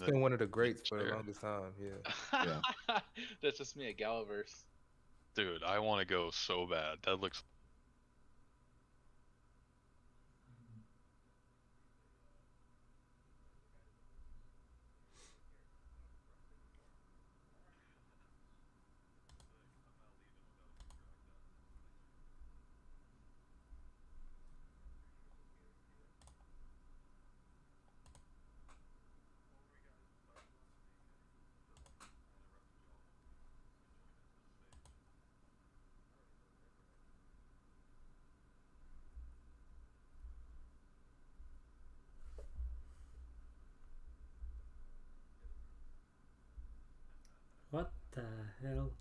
That's the been one of the big greats for the chair. longest time. Yeah. Yeah. That's just me, a Galaverse. Dude, I want to go so bad. That looks What the hell?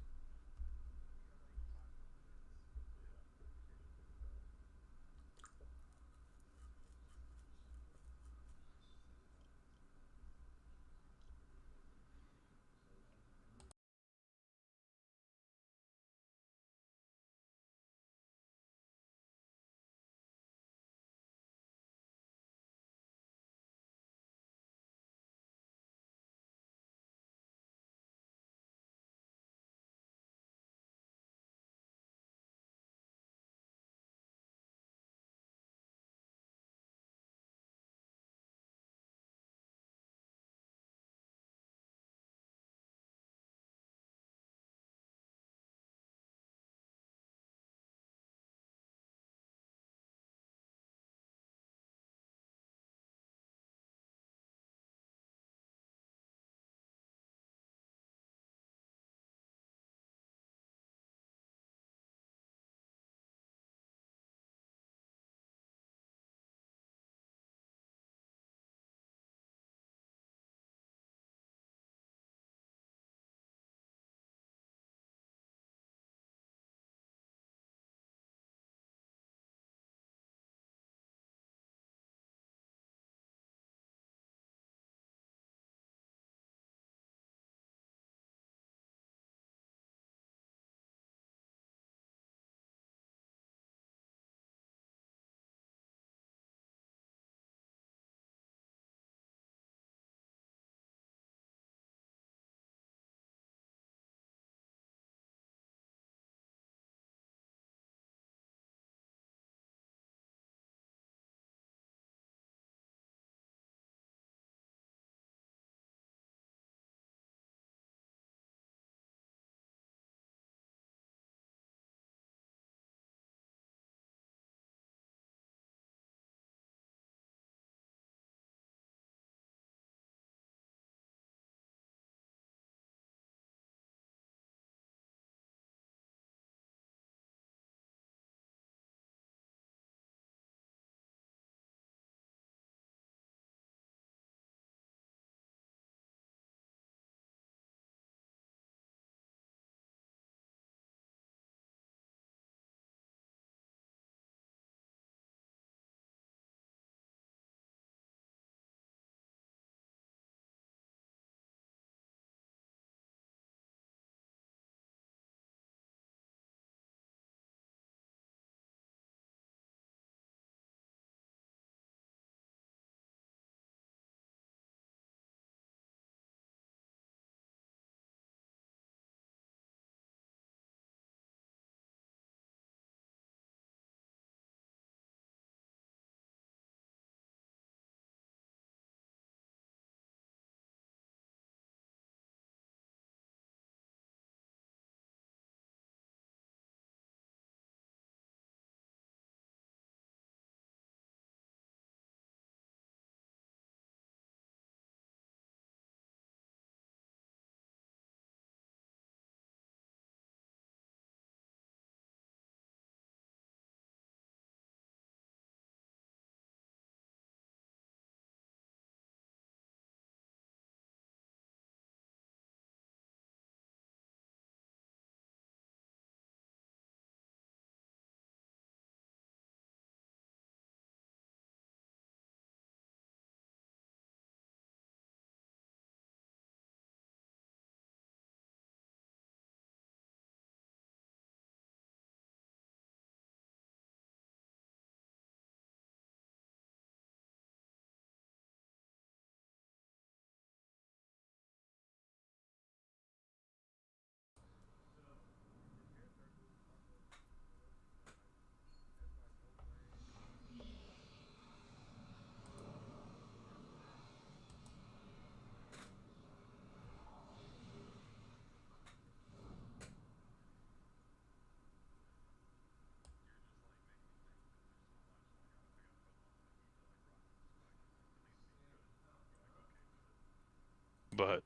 But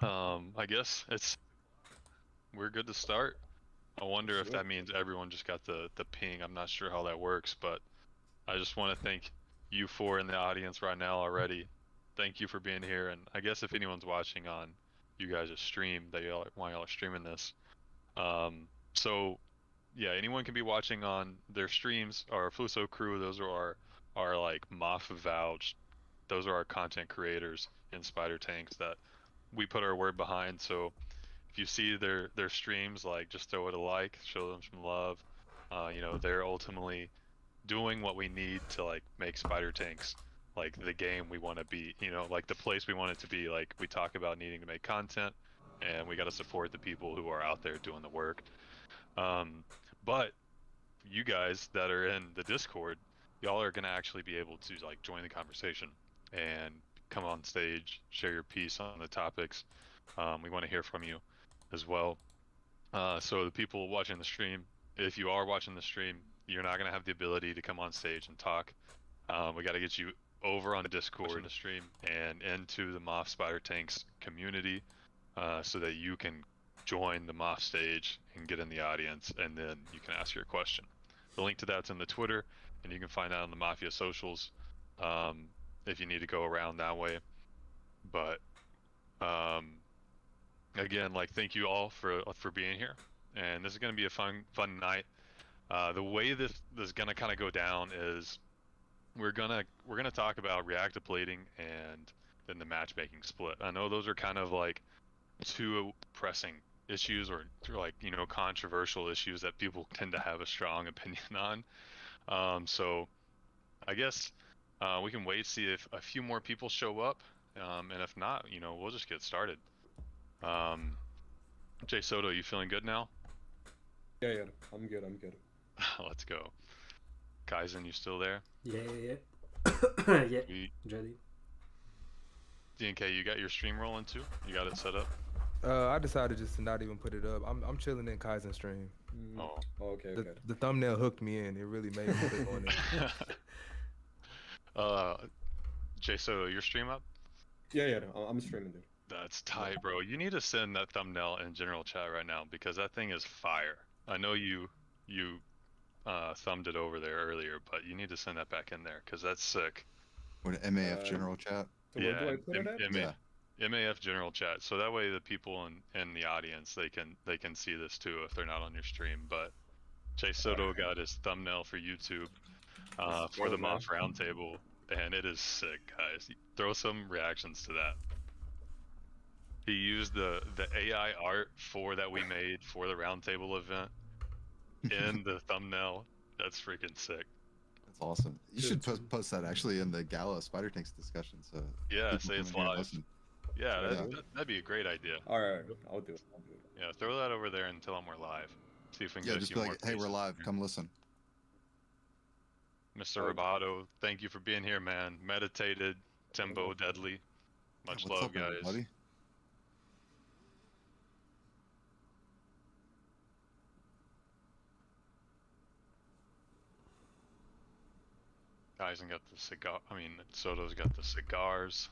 I guess we're good to start. I wonder if that means everyone just got the ping. I'm not sure how that works, but I just want to thank you four in the audience right now already. Thank you for being here, and I guess if anyone's watching on you guys' stream, why y'all are streaming this. So yeah, anyone can be watching on their streams. Our Fluso crew, those are our like MAF vouch. Those are our content creators in Spider Tanks that we put our word behind. So if you see their streams, like just throw it a like, show them some love. They're ultimately doing what we need to like make Spider Tanks like the game we want to be, like the place we want it to be. Like we talk about needing to make content, and we got to support the people who are out there doing the work. But you guys that are in the Discord, y'all are gonna actually be able to like join the conversation and come on stage, share your piece on the topics. We want to hear from you as well. So the people watching the stream, if you are watching the stream, you're not gonna have the ability to come on stage and talk. We got to get you over on the Discord in the stream and into the MAF Spider Tanks community, so that you can join the MAF stage and get in the audience, and then you can ask your question. The link to that's in the Twitter, and you can find out on the Mafia socials if you need to go around that way. But again, like thank you all for being here, and this is gonna be a fun night. The way this is gonna kind of go down is we're gonna talk about reactive plating and then the matchmaking split. I know those are kind of like two pressing issues, or like controversial issues that people tend to have a strong opinion on. So I guess we can wait, see if a few more people show up, and if not, we'll just get started. Jay Soto, you feeling good now? Yeah, I'm good. Let's go. Kaizen, you still there? Yeah. Yeah. Ready. DNK, you got your stream rolling too? You got it set up? I decided just to not even put it up. I'm chilling in Kaizen stream. Oh. Okay. The thumbnail hooked me in. It really made me click on it. Jay Soto, your stream up? Yeah, I'm streaming, dude. That's tight, bro. You need to send that thumbnail in general chat right now, because that thing is fire. I know you thumbed it over there earlier, but you need to send that back in there, because that's sick. What, MAF general chat? So where do I put it at? MAF general chat. So that way the people in the audience, they can see this too if they're not on your stream. But Jay Soto got his thumbnail for YouTube for the MAF roundtable, and it is sick, guys. Throw some reactions to that. He used the AI art that we made for the roundtable event in the thumbnail. That's freaking sick. That's awesome. You should post that actually in the Gala Spider Tanks discussion. So yeah, say it's live. Yeah, that'd be a great idea. All right, I'll do it. Yeah, throw that over there and tell them we're live. See if we can get a just few be more like, hey, we're live. Come listen. Mr. Roboto, thank you for being here, man. Meditated, Timbo, Deadly. Much What's love, up, guys. everybody? Guys, and got the cigar. I mean, Soto's got the cigars.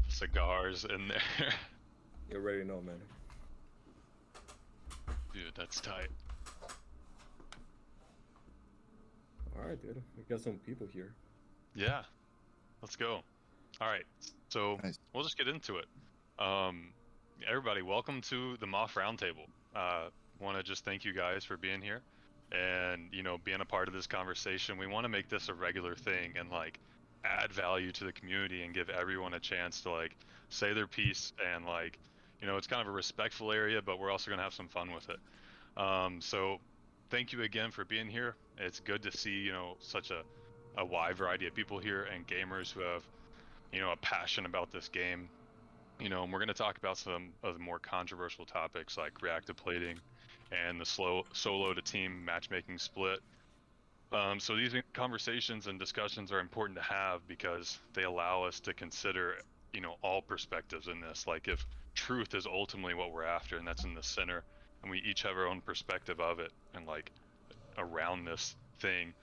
Cigars in there. You already know, man. Dude, that's tight. All right, dude. We got some people here. Yeah, let's go. All right, so Nice. we'll just get into it. Everybody, welcome to the MAF Roundtable. Want to just thank you guys for being here and being a part of this conversation. We want to make this a regular thing and like add value to the community and give everyone a chance to like say their piece, and like it's kind of a respectful area, but we're also gonna have some fun with it. So thank you again for being here. It's good to see such a wide variety of people here and gamers who have a passion about this game. And we're going to talk about some of the more controversial topics like reactive plating and the solo to team matchmaking split. So these conversations and discussions are important to have because they allow us to consider all perspectives in this. Like if truth is ultimately what we're after, and that's in the center, and we each have our own perspective of it and like around this thing,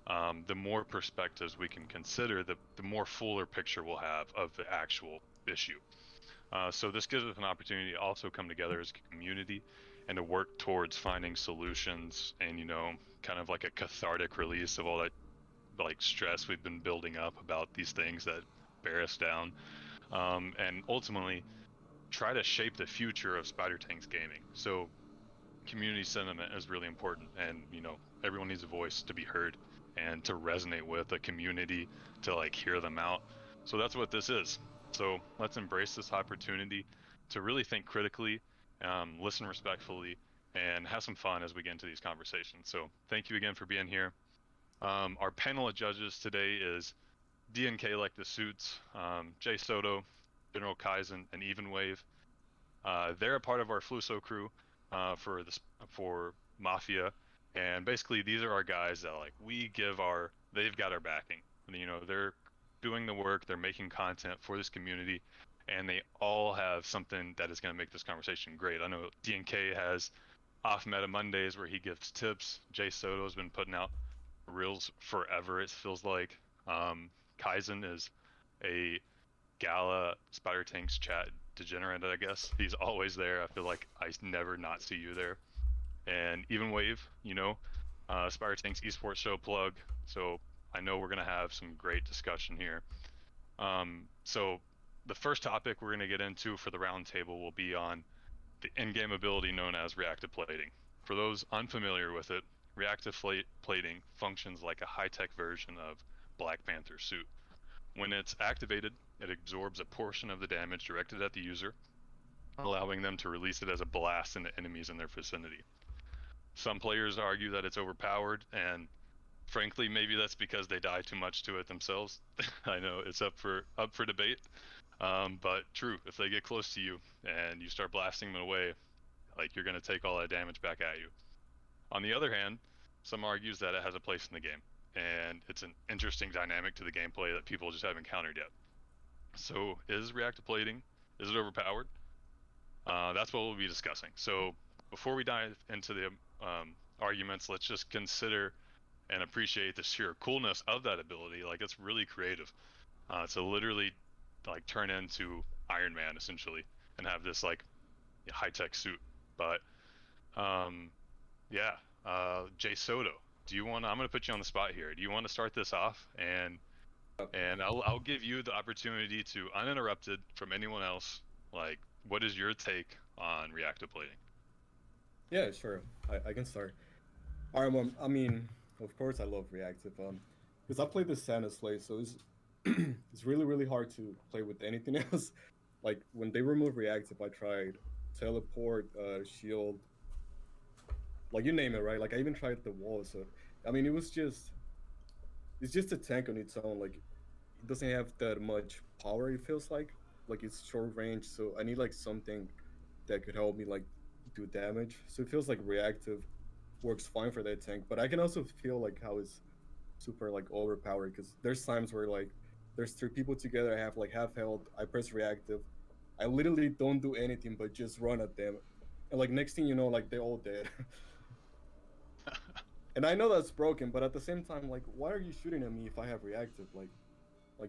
the more perspectives we can consider, the more fuller picture we'll have of the actual issue. So this gives us an opportunity to also come together as a community and to work towards finding solutions and, you know, kind of like a cathartic release of all that like stress we've been building up about these things that bear us down, and ultimately try to shape the future of Spider Tanks gaming. So community sentiment is really important, and you know, everyone needs a voice to be heard and to resonate with a community, to like hear them out. So that's what this is. So let's embrace this opportunity to really think critically, listen respectfully, and have some fun as we get into these conversations. So thank you again for being here. Our panel of judges today is DNK like the suits, Jay Soto, General Kaizen, and Even Wave. They're a part of our Fluso crew for Mafia, and basically these are our guys that like they've got our backing. You know, they're doing the work, they're making content for this community, and they all have something that is going to make this conversation great. I know DNK has off meta Mondays where he gives tips. Jay Soto has been putting out reels forever, it feels like. Kaizen is a Gala Spider Tanks chat degenerate, I guess. He's always there. I feel like I never not see you there. And Even Wave, you know, Spider Tanks esports show plug. So I know we're gonna have some great discussion here. So the first topic we're gonna get into for the roundtable will be on the in-game ability known as reactive plating. For those unfamiliar with it, reactive plating functions like a high-tech version of Black Panther's suit. When it's activated, it absorbs a portion of the damage directed at the user, allowing them to release it as a blast into enemies in their vicinity. Some players argue that it's overpowered, and frankly, maybe that's because they die too much to it themselves. I know it's up for debate, but true. If they get close to you and you start blasting them away, like you're gonna take all that damage back at you. On the other hand, some argues that it has a place in the game, and it's an interesting dynamic to the gameplay that people just haven't encountered yet. So, is reactive plating, is it overpowered? That's what we'll be discussing. So, before we dive into the arguments, let's just consider and appreciate the sheer coolness of that ability. Like, it's really creative. To literally, like, turn into Iron Man, essentially, and have this, like, high-tech suit. But, yeah, Jay Soto, I'm going to put you on the spot here. Do you want to start this off? And I'll give you the opportunity to, uninterrupted from anyone else, like, what is your take on reactive plating? Yeah, sure. I can start. All right, I mean, of course I love reactive. Because I played the Santa Slate, so it's it's really, really hard to play with anything else. Like, when they removed reactive, I tried teleport, shield, like, you name it, right? Like, I even tried the wall, so, I mean, it's just a tank on its own. Like, it doesn't have that much power, it feels like it's short range, so I need, like, something that could help me, like, do damage. So it feels like reactive works fine for that tank, but I can also feel, like, how it's super, like, overpowered, because there's times where, like, there's 3 people together, I have, like, half health, I press reactive, I literally don't do anything but just run at them, and, like, next thing you know, like, they're all dead. And I know that's broken, but at the same time, like, why are you shooting at me if I have reactive? Like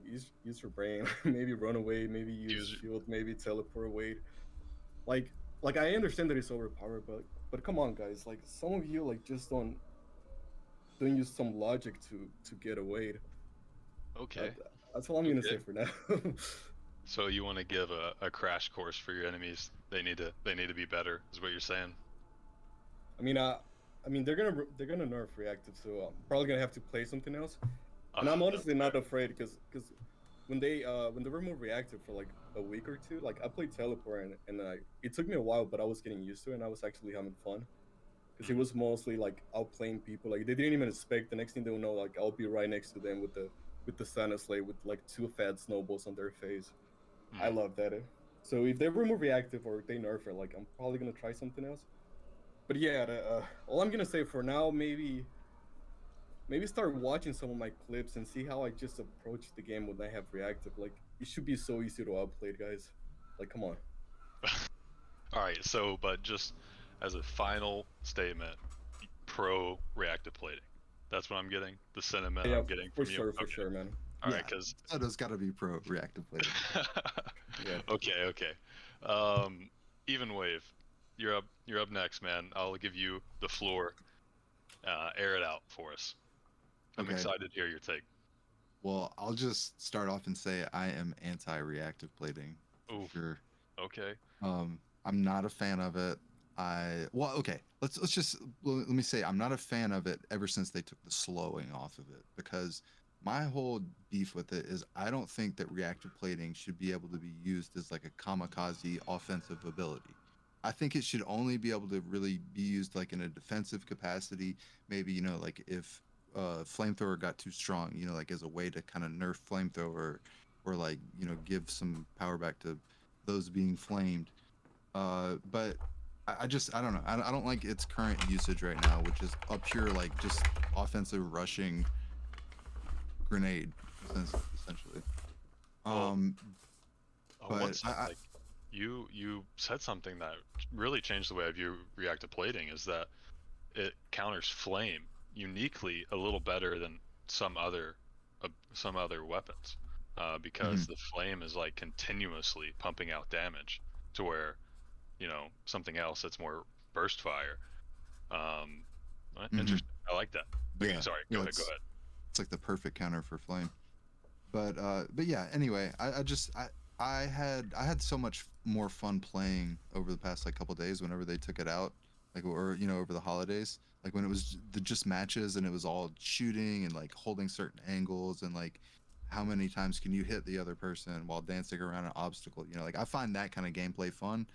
use your brain. Maybe run away, maybe use shield, maybe teleport away. Like I understand that it's overpowered, but come on, guys. Like, some of you, like, just don't use some logic to get away. Okay. That's all I'm gonna say for now. So you want to give a crash course for your enemies? They need to be better, is what you're saying? I mean, they're gonna nerf reactive, so I'm probably gonna have to play something else. And I'm honestly not afraid, because when they remove reactive for like a week or two, like, I played teleport, and it took me a while, but I was getting used to it, and I was actually having fun, because it was mostly like outplaying people. Like, they didn't even expect. The next thing they'll know, like, I'll be right next to them with the Santa Slate with like 2 fat snowballs on their face. I love that. So if they remove reactive or they nerf it, like, I'm probably gonna try something else. But yeah, all I'm gonna say for now, maybe start watching some of my clips and see how I just approach the game when I have reactive. Like, it should be so easy to outplay, guys. Like, come on. All right. So, but just as a final statement, pro reactive plating. That's what I'm getting. The sentiment Yeah, I'm getting for from you. sure, for Okay. sure, man. All Yeah. right, because Soto's got to be pro reactive plating. Yeah. okay. Even wave. You're up next, man. I'll give you the floor. Air it out for us. I'm Okay. excited to hear your take. Well, I'll just start off and say I am anti-reactive plating. Ooh. Sure. Okay. I'm not a fan of it. Okay. Let me say I'm not a fan of it ever since they took the slowing off of it, because my whole beef with it is I don't think that reactive plating should be able to be used as like a kamikaze offensive ability. I think it should only be able to really be used like in a defensive capacity. Maybe, like if flamethrower got too strong, like as a way to kind of nerf flamethrower, or like, give some power back to those being flamed. But I don't know. I don't like its current usage right now, which is a pure like just offensive rushing grenade, essentially. But like you said something that really changed the way I view reactive plating, is that it counters flame uniquely a little better than some other weapons, because the flame is like continuously pumping out damage, to where something else that's more burst fire. Interesting. I like that. Okay, yeah, sorry. yeah, Go ahead. It's like the perfect counter for flame. But yeah. Anyway, I had so much more fun playing over the past like couple days whenever they took it out, like, or over the holidays, like when it was just matches and it was all shooting and like holding certain angles and like how many times can you hit the other person while dancing around an obstacle. Like I find that kind of gameplay fun.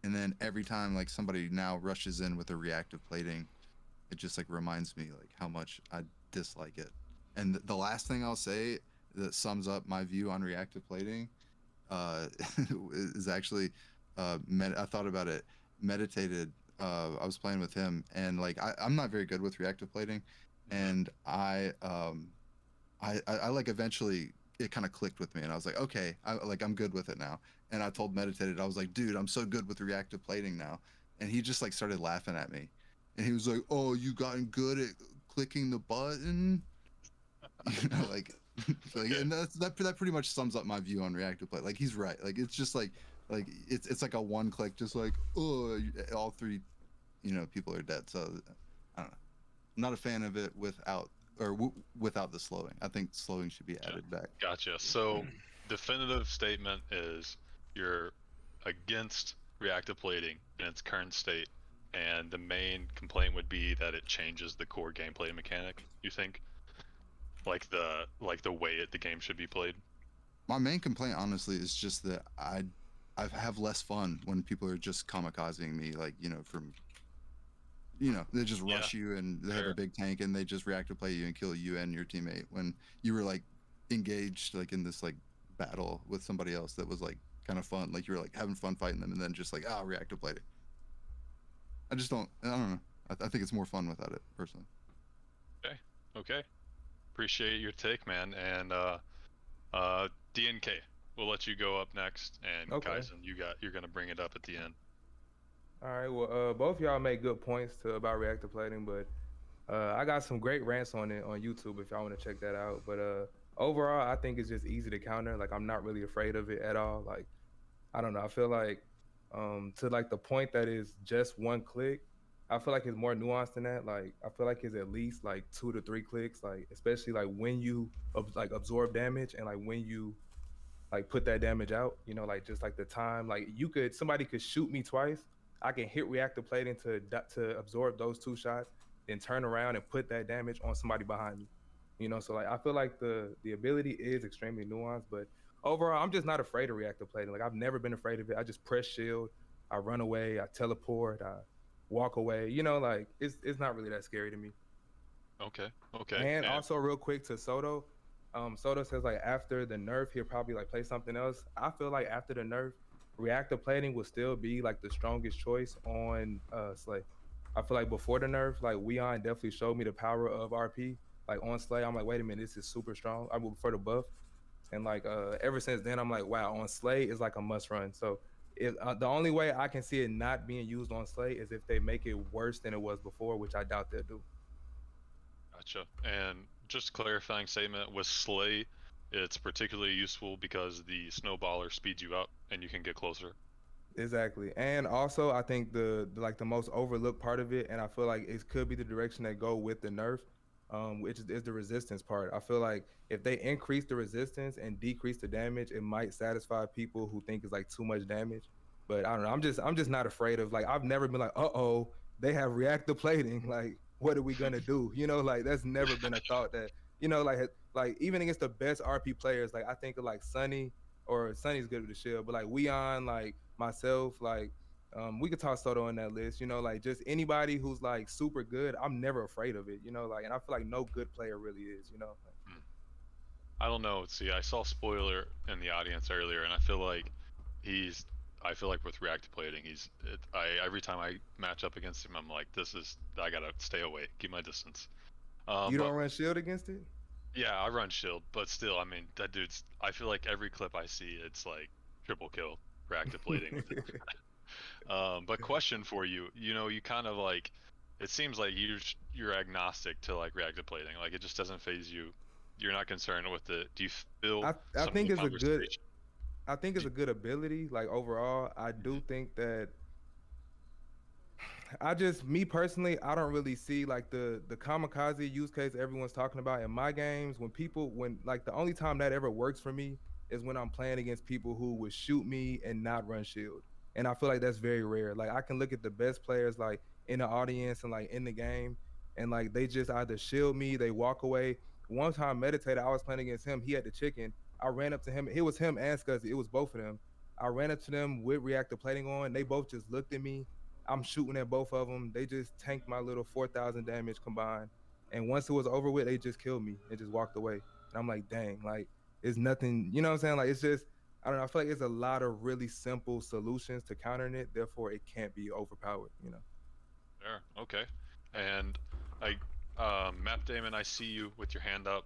And then every time like somebody now rushes in with a reactive plating, it just like reminds me like how much I dislike it. And the last thing I'll say that sums up my view on reactive plating is actually I thought about it, meditated. I was playing with him, and like I'm not very good with reactive plating, and I like eventually it kind of clicked with me, and I was like, okay, I'm good with it now. And I told meditated, I was like, dude, I'm so good with reactive plating now, and he just like started laughing at me, and he was like, oh, you gotten good at clicking the button, like. And that pretty much sums up my view on reactive play. Like he's right. Like it's just like it's like a one click, just like all three, people are dead. So I don't know. I'm not a fan of it without the slowing. I think slowing should be added back. Gotcha. So definitive statement is you're against reactive plating in its current state, and the main complaint would be that it changes the core gameplay mechanic. You think? Like the way the game should be played. My main complaint, honestly, is just that I have less fun when people are just kamikazing me, like from they just rush you and they have a big tank and they just reactive play you and kill you and your teammate, when you were like engaged like in this like battle with somebody else that was like kind of fun, like you were like having fun fighting them, and then just like reactive played it. I don't know. I think it's more fun without it, personally. Okay. Appreciate your take, man. And DNK, we'll let you go up next, and Okay. Kaizen, you're gonna bring it up at the end. All right. Well, both y'all make good points about reactive plating, but I got some great rants on it on YouTube if y'all want to check that out. But overall, I think it's just easy to counter. Like I'm not really afraid of it at all. Like I don't know. I feel like to like the point that is just one click, I feel like it's more nuanced than that. Like I feel like it's at least like 2 to 3 clicks. Like especially like when you like absorb damage and like when you like put that damage out. Like just like the time. Like somebody could shoot me twice. I can hit reactive plating to absorb those 2 shots, then turn around and put that damage on somebody behind me. So like I feel like the ability is extremely nuanced, but overall I'm just not afraid of reactive plating. Like I've never been afraid of it. I just press shield, I run away, I teleport, I walk away. Like it's not really that scary to me. Okay. And also real quick to Soto, Soto says like after the nerf he'll probably like play something else. I feel like after the nerf, reactive plating will still be like the strongest choice on Slay. I feel like before the nerf, like Weon definitely showed me the power of RP. Like on Slay, I'm like, wait a minute, this is super strong. I would prefer the buff. And like ever since then, I'm like, wow, on Slay is like a must run. So the only way I can see it not being used on Slay is if they make it worse than it was before, which I doubt they'll do. Gotcha. And just clarifying statement with Slay, it's particularly useful because the snowballer speeds you up and you can get closer. Exactly. And also I think the most overlooked part of it, and I feel like it could be the direction they go with the nerf, which is the resistance part. I feel like if they increase the resistance and decrease the damage, it might satisfy people who think it's like too much damage. But I don't know. I'm just not afraid of, like, I've never been like, uh-oh, they have reactive plating. Like, what are we gonna do? You know, like that's never been a thought that, like even against the best RP players, like I think of like Sunny, or Sunny's good with the shield, but like Weon, like myself, like we could toss Soto on that list, like just anybody who's like super good, I'm never afraid of it, like, and I feel like no good player really is. I don't know. See, I saw Spoiler in the audience earlier, and I feel like with reactive plating, every time I match up against him, I'm like, I gotta stay away, keep my distance. You don't run shield against it? Yeah, I run shield, but still, I mean, that dude's. I feel like every clip I see, it's like triple kill, reactive plating with it. But question for you, you kind of like, it seems like you're agnostic to like reactive plating, like it just doesn't phase you. You're not concerned with it. Do you feel? I think it's a good ability. Like overall, I do think that. Me personally, I don't really see like the kamikaze use case everyone's talking about in my games. When like the only time that ever works for me is when I'm playing against people who would shoot me and not run shield. And I feel like that's very rare. Like I can look at the best players like in the audience and like in the game, and like they just either shield me, they walk away. One time Meditator, I was playing against him, he had the chicken. I ran up to him. It was him and Scuzzy. It was both of them. I ran up to them with reactive plating on. They both just looked at me. I'm shooting at both of them. They just tanked my little 4,000 damage combined. And once it was over with, they just killed me and just walked away. And I'm like, dang, like it's nothing, you know what I'm saying? Like it's just, I don't know. I feel like it's a lot of really simple solutions to countering it. Therefore, it can't be overpowered, Sure. Okay. And Map Damon, I see you with your hand up.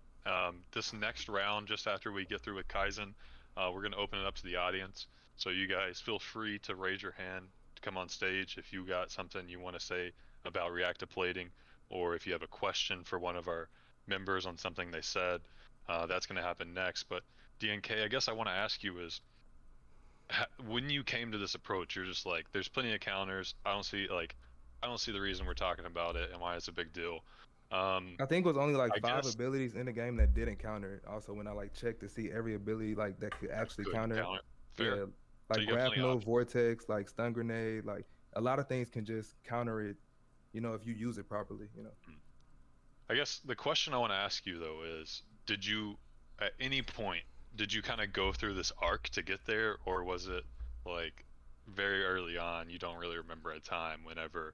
This next round, just after we get through with Kaizen, we're going to open it up to the audience. So you guys feel free to raise your hand to come on stage if you got something you want to say about reactive plating, or if you have a question for one of our members on something they said. That's going to happen next. But DNK, I guess I want to ask you is, when you came to this approach, you're just like, there's plenty of counters. I don't see the reason we're talking about it and why it's a big deal. I think it was only like five abilities in the game that didn't counter it. Also, when I like checked to see every ability like that could actually counter. Fair. Yeah, like grapnel, vortex, like stun grenade, like a lot of things can just counter it, if you use it properly. I guess the question I want to ask you though is, did you at any point kind of go through this arc to get there, or was it like very early on, you don't really remember a time whenever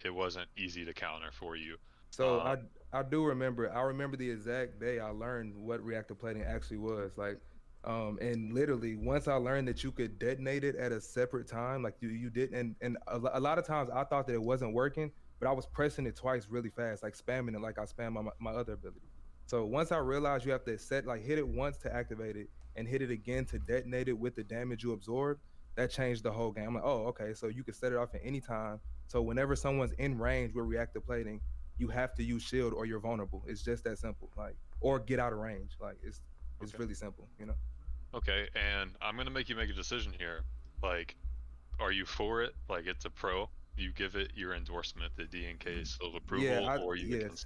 it wasn't easy to counter for you? So I do remember. I remember the exact day I learned what reactive plating actually was. Like, and literally once I learned that you could detonate it at a separate time, like you did, and a lot of times I thought that it wasn't working, but I was pressing it twice really fast, like spamming it like I spam my other ability. So once I realized you have to hit it once to activate it and hit it again to detonate it with the damage you absorb, that changed the whole game. I'm like, oh, okay, so you can set it off at any time. So whenever someone's in range with reactive plating, you have to use shield or you're vulnerable. It's just that simple. Like, or get out of range. Like it's really simple, Okay, and I'm gonna make you make a decision here. Like, are you for it? Like, it's a pro. You give it your endorsement, the DNK seal of approval, or you yes.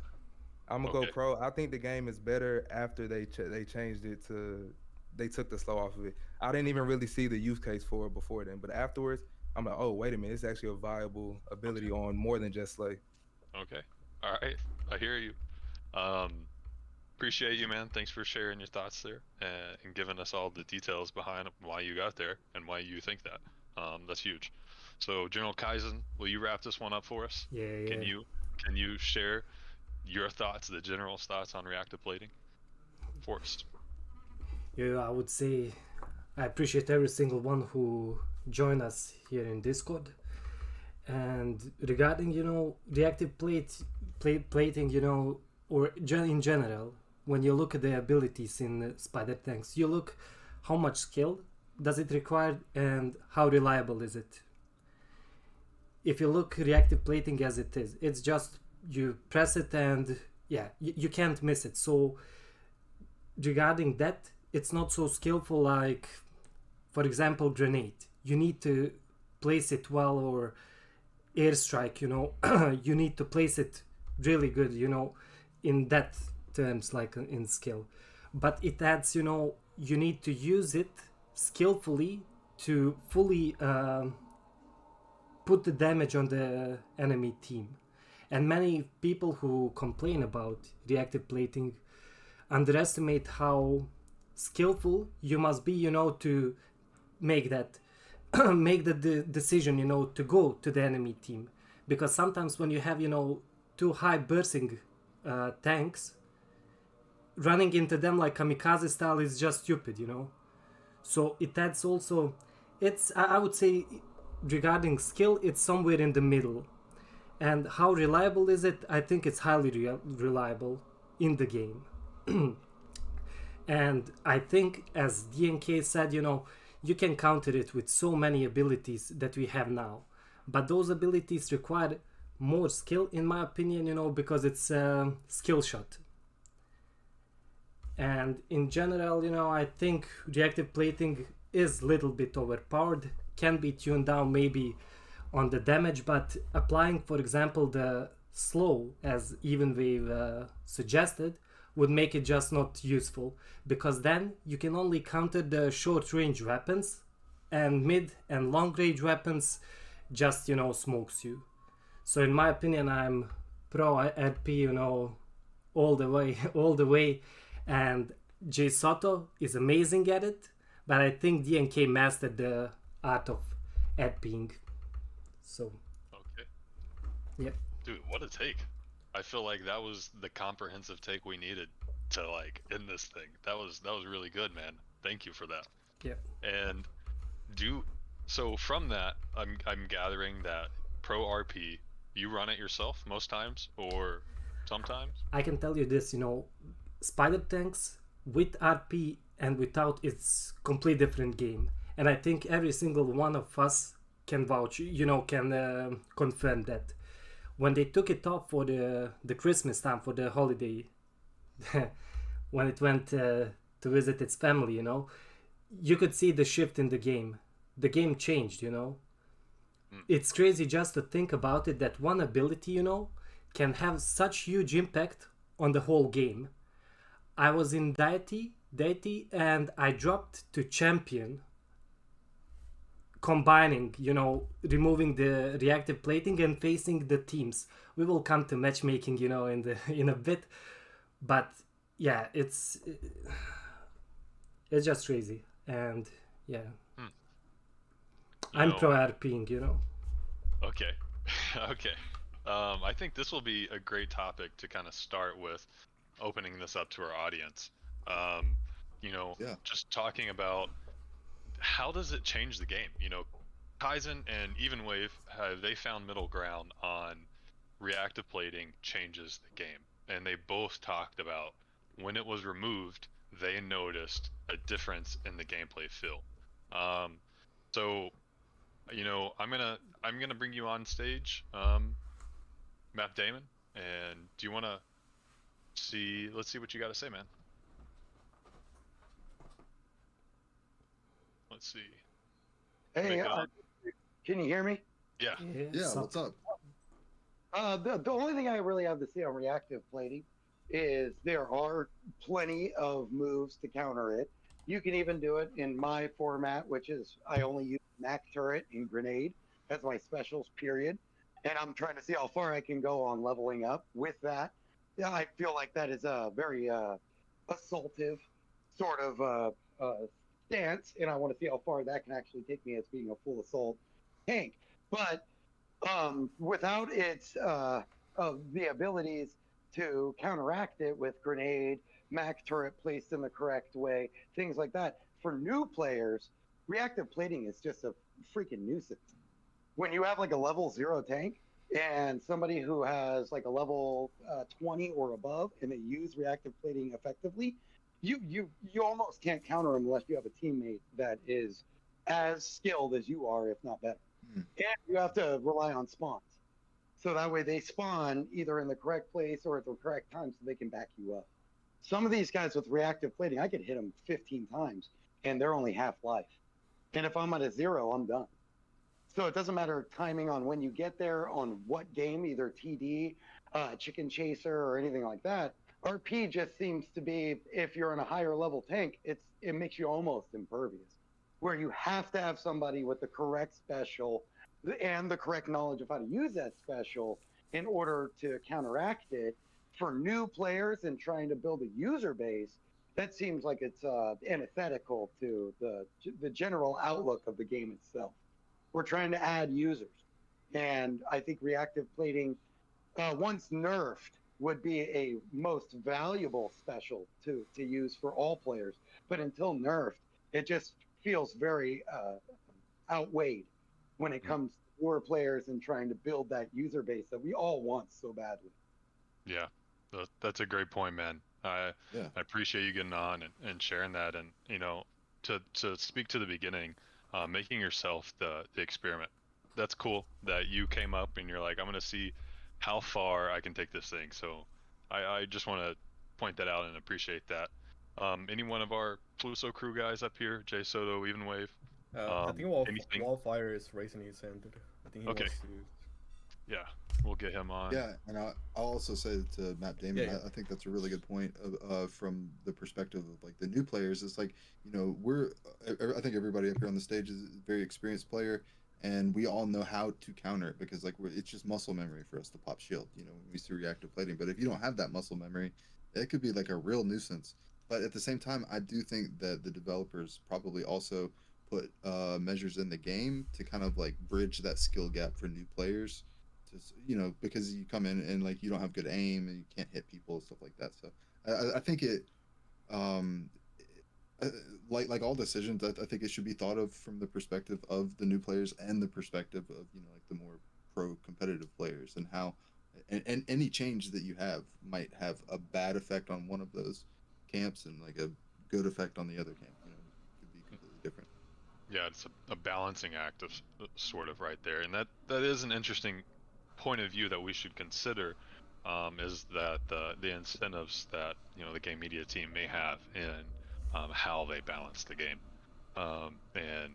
I'm gonna go pro. I think the game is better after they changed it to, they took the slow off of it. I didn't even really see the use case for it before then, but afterwards I'm like, oh wait a minute, it's actually a viable ability on more than just Slay. Okay, all right, I hear you. Appreciate you, man. Thanks for sharing your thoughts there and giving us all the details behind why you got there and why you think that. That's huge. So General Kaizen, will you wrap this one up for us? Yeah. Can you share your thoughts, the general's thoughts on reactive plating for us? Yeah, I would say I appreciate every single one who joined us here in Discord. And regarding, reactive plating, or in general, when you look at the abilities in Spider Tanks, you look how much skill does it require and how reliable is it. If you look reactive plating as it is, it's just you press it and yeah, you can't miss it. So regarding that, it's not so skillful like, for example, grenade. You need to place it well, or airstrike, you need to place it really good, in that terms, like in skill. But it adds, you need to use it skillfully to fully put the damage on the enemy team. And many people who complain about reactive plating underestimate how skillful you must be, to make that make the decision, to go to the enemy team. Because sometimes when you have, too high bursting tanks, running into them like kamikaze style is just stupid, So it adds also, I would say, regarding skill, it's somewhere in the middle. And how reliable is it? I think it's highly reliable in the game. And I think, as DNK said, you can counter it with so many abilities that we have now. But those abilities require more skill, in my opinion, because it's a skill shot. And in general, I think reactive plating is a little bit overpowered, can be tuned down maybe on the damage, but applying, for example, the slow, as even we've suggested, would make it just not useful, because then you can only counter the short range weapons, and mid and long range weapons just, smokes you. So in my opinion, I'm pro RP, all the way, all the way. And Jay Soto is amazing at it, but I think DNK mastered the art of RPing. So. Okay. Yeah. Dude, what a take! I feel like that was the comprehensive take we needed to end this thing. That was really good, man. Thank you for that. Yeah. And so from that, I'm gathering that pro RP, you run it yourself most times or sometimes? I can tell you this, spider tanks with RP and without, it's complete different game. And I think every single one of us can vouch, can confirm that. When they took it off for the Christmas time, for the holiday, when it went to visit its family, you could see the shift in the game. The game changed, It's crazy just to think about it, that one ability, can have such huge impact on the whole game. I was in deity, and I dropped to champion, combining, removing the reactive plating and facing the teams. We will come to matchmaking, in a bit, but yeah, it's just crazy. And yeah, I'm pro RPing, Okay. Okay. I think this will be a great topic to kind of start with, opening this up to our audience. Just talking about how does it change the game? Kaizen and Even Wave, have they found middle ground on reactive plating changes the game? And they both talked about when it was removed, they noticed a difference in the gameplay feel. So, I'm gonna bring you on stage, Matt Damon, and do you want to let's see what you got to say, man. Let's see. Hey, can you hear me? Yeah. Yeah, what's up? The only thing I really have to say on reactive plating is there are plenty of moves to counter it. You can even do it in my format, which is I only use Mac turret and grenade as my specials, period. And I'm trying to see how far I can go on leveling up with that. Yeah, I feel like that is a very assaultive sort of stance, and I want to see how far that can actually take me as being a full assault tank. But without its the abilities to counteract it with grenade, Mac turret placed in the correct way, things like that, for new players, reactive plating is just a freaking nuisance. When you have like a level 0 tank and somebody who has like a level 20 or above, and they use reactive plating effectively, you almost can't counter them unless you have a teammate that is as skilled as you are, if not better. And you have to rely on spawns. So that way they spawn either in the correct place or at the correct time so they can back you up. Some of these guys with reactive plating, I could hit them 15 times and they're only half life. And if I'm at a 0, I'm done. So it doesn't matter timing on when you get there, on what game, either TD, Chicken Chaser, or anything like that. RP just seems to be, if you're in a higher level tank, it makes you almost impervious, where you have to have somebody with the correct special and the correct knowledge of how to use that special in order to counteract it. For new players and trying to build a user base, that seems like it's antithetical to the general outlook of the game itself. We're trying to add users, and I think reactive plating, once nerfed, would be a most valuable special to use for all players. But until nerfed, it just feels very outweighed when it comes to newer players and trying to build that user base that we all want so badly. Yeah, that's a great point, man. I appreciate you getting on and sharing that, and to speak to the beginning, making yourself the experiment. That's cool that you came up and you're like, I'm gonna see how far I can take this thing. So I just want to point that out and appreciate that. Any one of our Fluso crew guys up here, Jay Soto, Even Wave? I think anything? Wildfire is raising his hand. I think he Okay. wants to. Yeah, we'll get him on. Yeah, and I'll also say to Matt Damon, Yeah. I think that's a really good point from the perspective of like the new players. It's like, I think everybody up here on the stage is a very experienced player, and we all know how to counter it because like it's just muscle memory for us to pop shield. When we see reactive plating, but if you don't have that muscle memory, it could be like a real nuisance. But at the same time, I do think that the developers probably also put measures in the game to kind of like bridge that skill gap for new players. Because you come in and like you don't have good aim and you can't hit people and stuff like that. So I think it, like all decisions, I think it should be thought of from the perspective of the new players and the perspective of like the more pro competitive players, and how and any change that you have might have a bad effect on one of those camps and like a good effect on the other camp. Could be completely different. Yeah, it's a balancing act of sort of right there, and that is an interesting point of view that we should consider, is that the incentives that the game media team may have in how they balance the game, and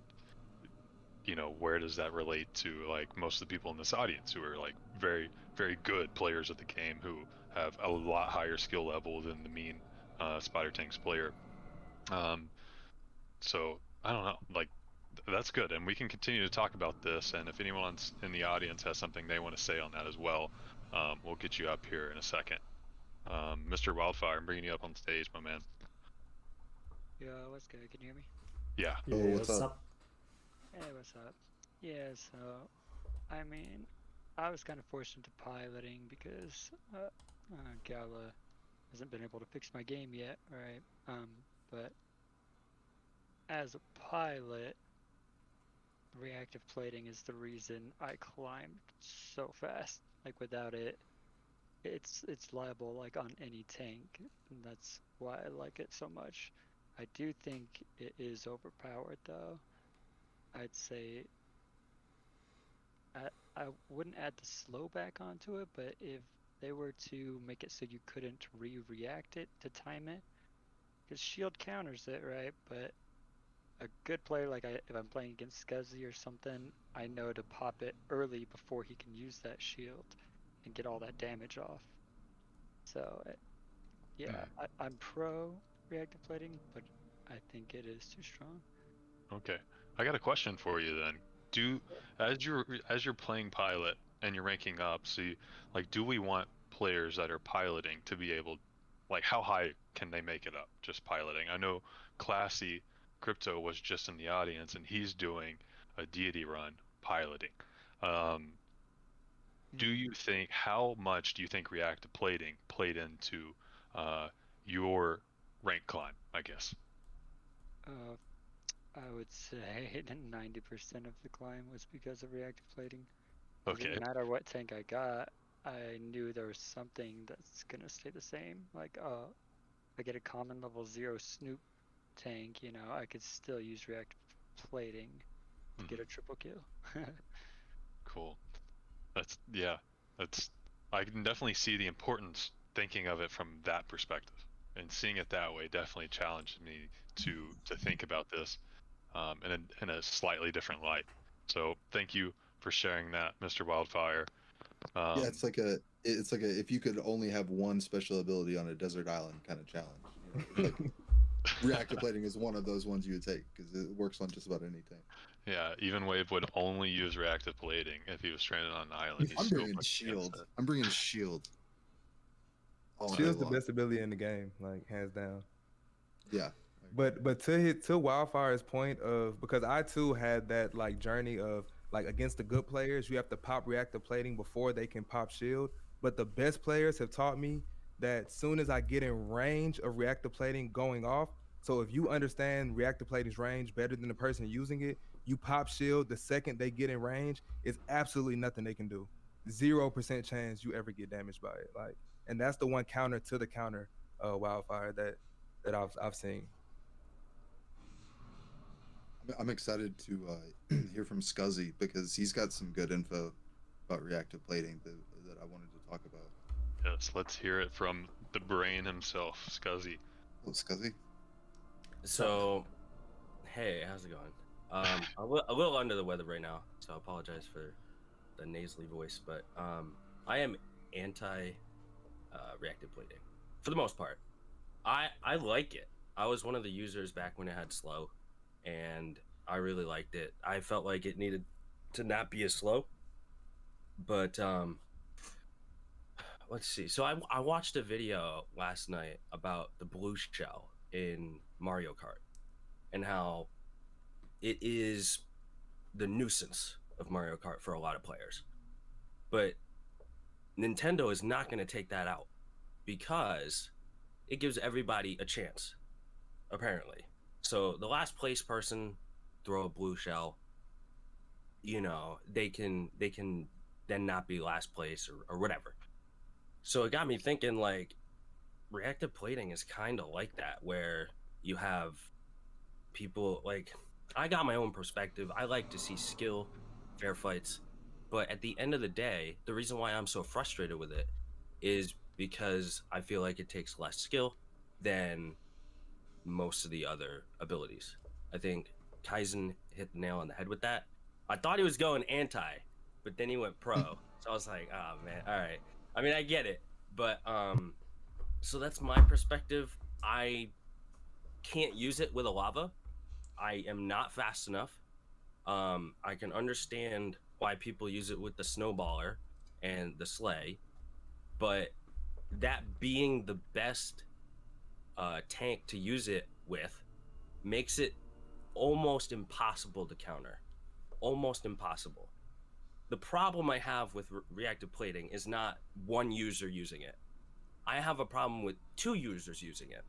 where does that relate to like most of the people in this audience who are like very very good players of the game who have a lot higher skill level than the mean Spider Tanks player. So I don't know, like that's good, and we can continue to talk about this, and if anyone in the audience has something they want to say on that as well, we'll get you up here in a second. Mr. Wildfire, I'm bringing you up on stage, my man. Yo, what's good? Can you hear me? Yeah. Yeah, what's up? Hey, what's up? Yeah, so, I mean, I was kind of forced into piloting because Gala hasn't been able to fix my game yet, right? But as a pilot, reactive plating is the reason I climbed so fast. Like without it, it's liable like on any tank, and that's why I like it so much. I do think it is overpowered though. I'd say I wouldn't add the slow back onto it, but if they were to make it so you couldn't react it to time it, because shield counters it, right? But a good player, like if I'm playing against Scuzzy or something, I know to pop it early before he can use that shield and get all that damage off. So, yeah, I'm pro reactive plating, but I think it is too strong. Okay, I got a question for you then. As you're playing pilot and you're ranking up, do we want players that are piloting to be able, like, how high can they make it up just piloting? I know Classy Crypto was just in the audience and he's doing a deity run piloting. How much do you think reactive plating played into your rank climb, I guess? I would say that 90% of the climb was because of reactive plating. It Okay. didn't matter what tank I got, I knew there was something that's gonna stay the same. Like, I get a common level 0 Snoop tank, I could still use reactive plating to get a triple kill. Cool. I can definitely see the importance thinking of it from that perspective, and seeing it that way definitely challenged me to think about this in a slightly different light. So thank you for sharing that, Mr. Wildfire. Yeah, it's like a if you could only have one special ability on a desert island kind of challenge. You know? Like, reactive plating is one of those ones you would take because it works on just about anything. Yeah, even Wave would only use reactive plating if he was stranded on an island. He's I'm still bringing pushing against shield. it. I'm bringing shield. All Shield's day the long. best ability in the game, like hands down. Yeah. But to Wildfire's point of, because I too had that like journey of like against the good players, you have to pop reactive plating before they can pop shield. But the best players have taught me that soon as I get in range of reactive plating going off, so if you understand reactive plating's range better than the person using it, you pop shield the second they get in range, it's absolutely nothing they can do. 0% chance you ever get damaged by it. Like, and that's the one counter to the counter Wildfire that I've seen. I'm excited to hear from Scuzzy because he's got some good info about reactive plating that I wanted to talk about. Yes, let's hear it from the brain himself, Scuzzy. Oh, Scuzzy. So, hey, how's it going? A little under the weather right now, so I apologize for the nasally voice, but I am anti reactive plating for the most part. I like it. I was one of the users back when it had slow, and I really liked it. I felt like it needed to not be as slow, but let's see. So I watched a video last night about the blue shell in Mario Kart and how it is the nuisance of Mario Kart for a lot of players. But Nintendo is not going to take that out because it gives everybody a chance, apparently. So the last place person throw a blue shell, you know, they can then not be last place or whatever. So it got me thinking, like, reactive plating is kind of like that, where you have people, like, I got my own perspective. I like to see skill, fair fights, but at the end of the day, the reason why I'm so frustrated with it is because I feel like it takes less skill than most of the other abilities. I think Kaizen hit the nail on the head with that. I thought he was going anti, but then he went pro. So I was like, oh man, all right. I mean, I get it, but so that's my perspective. I can't use it with a lava. I am not fast enough. I can understand why people use it with the snowballer and the sleigh, but that being the best tank to use it with makes it almost impossible to counter. Almost impossible. The problem I have with reactive plating is not one user using it. I have a problem with two users using it,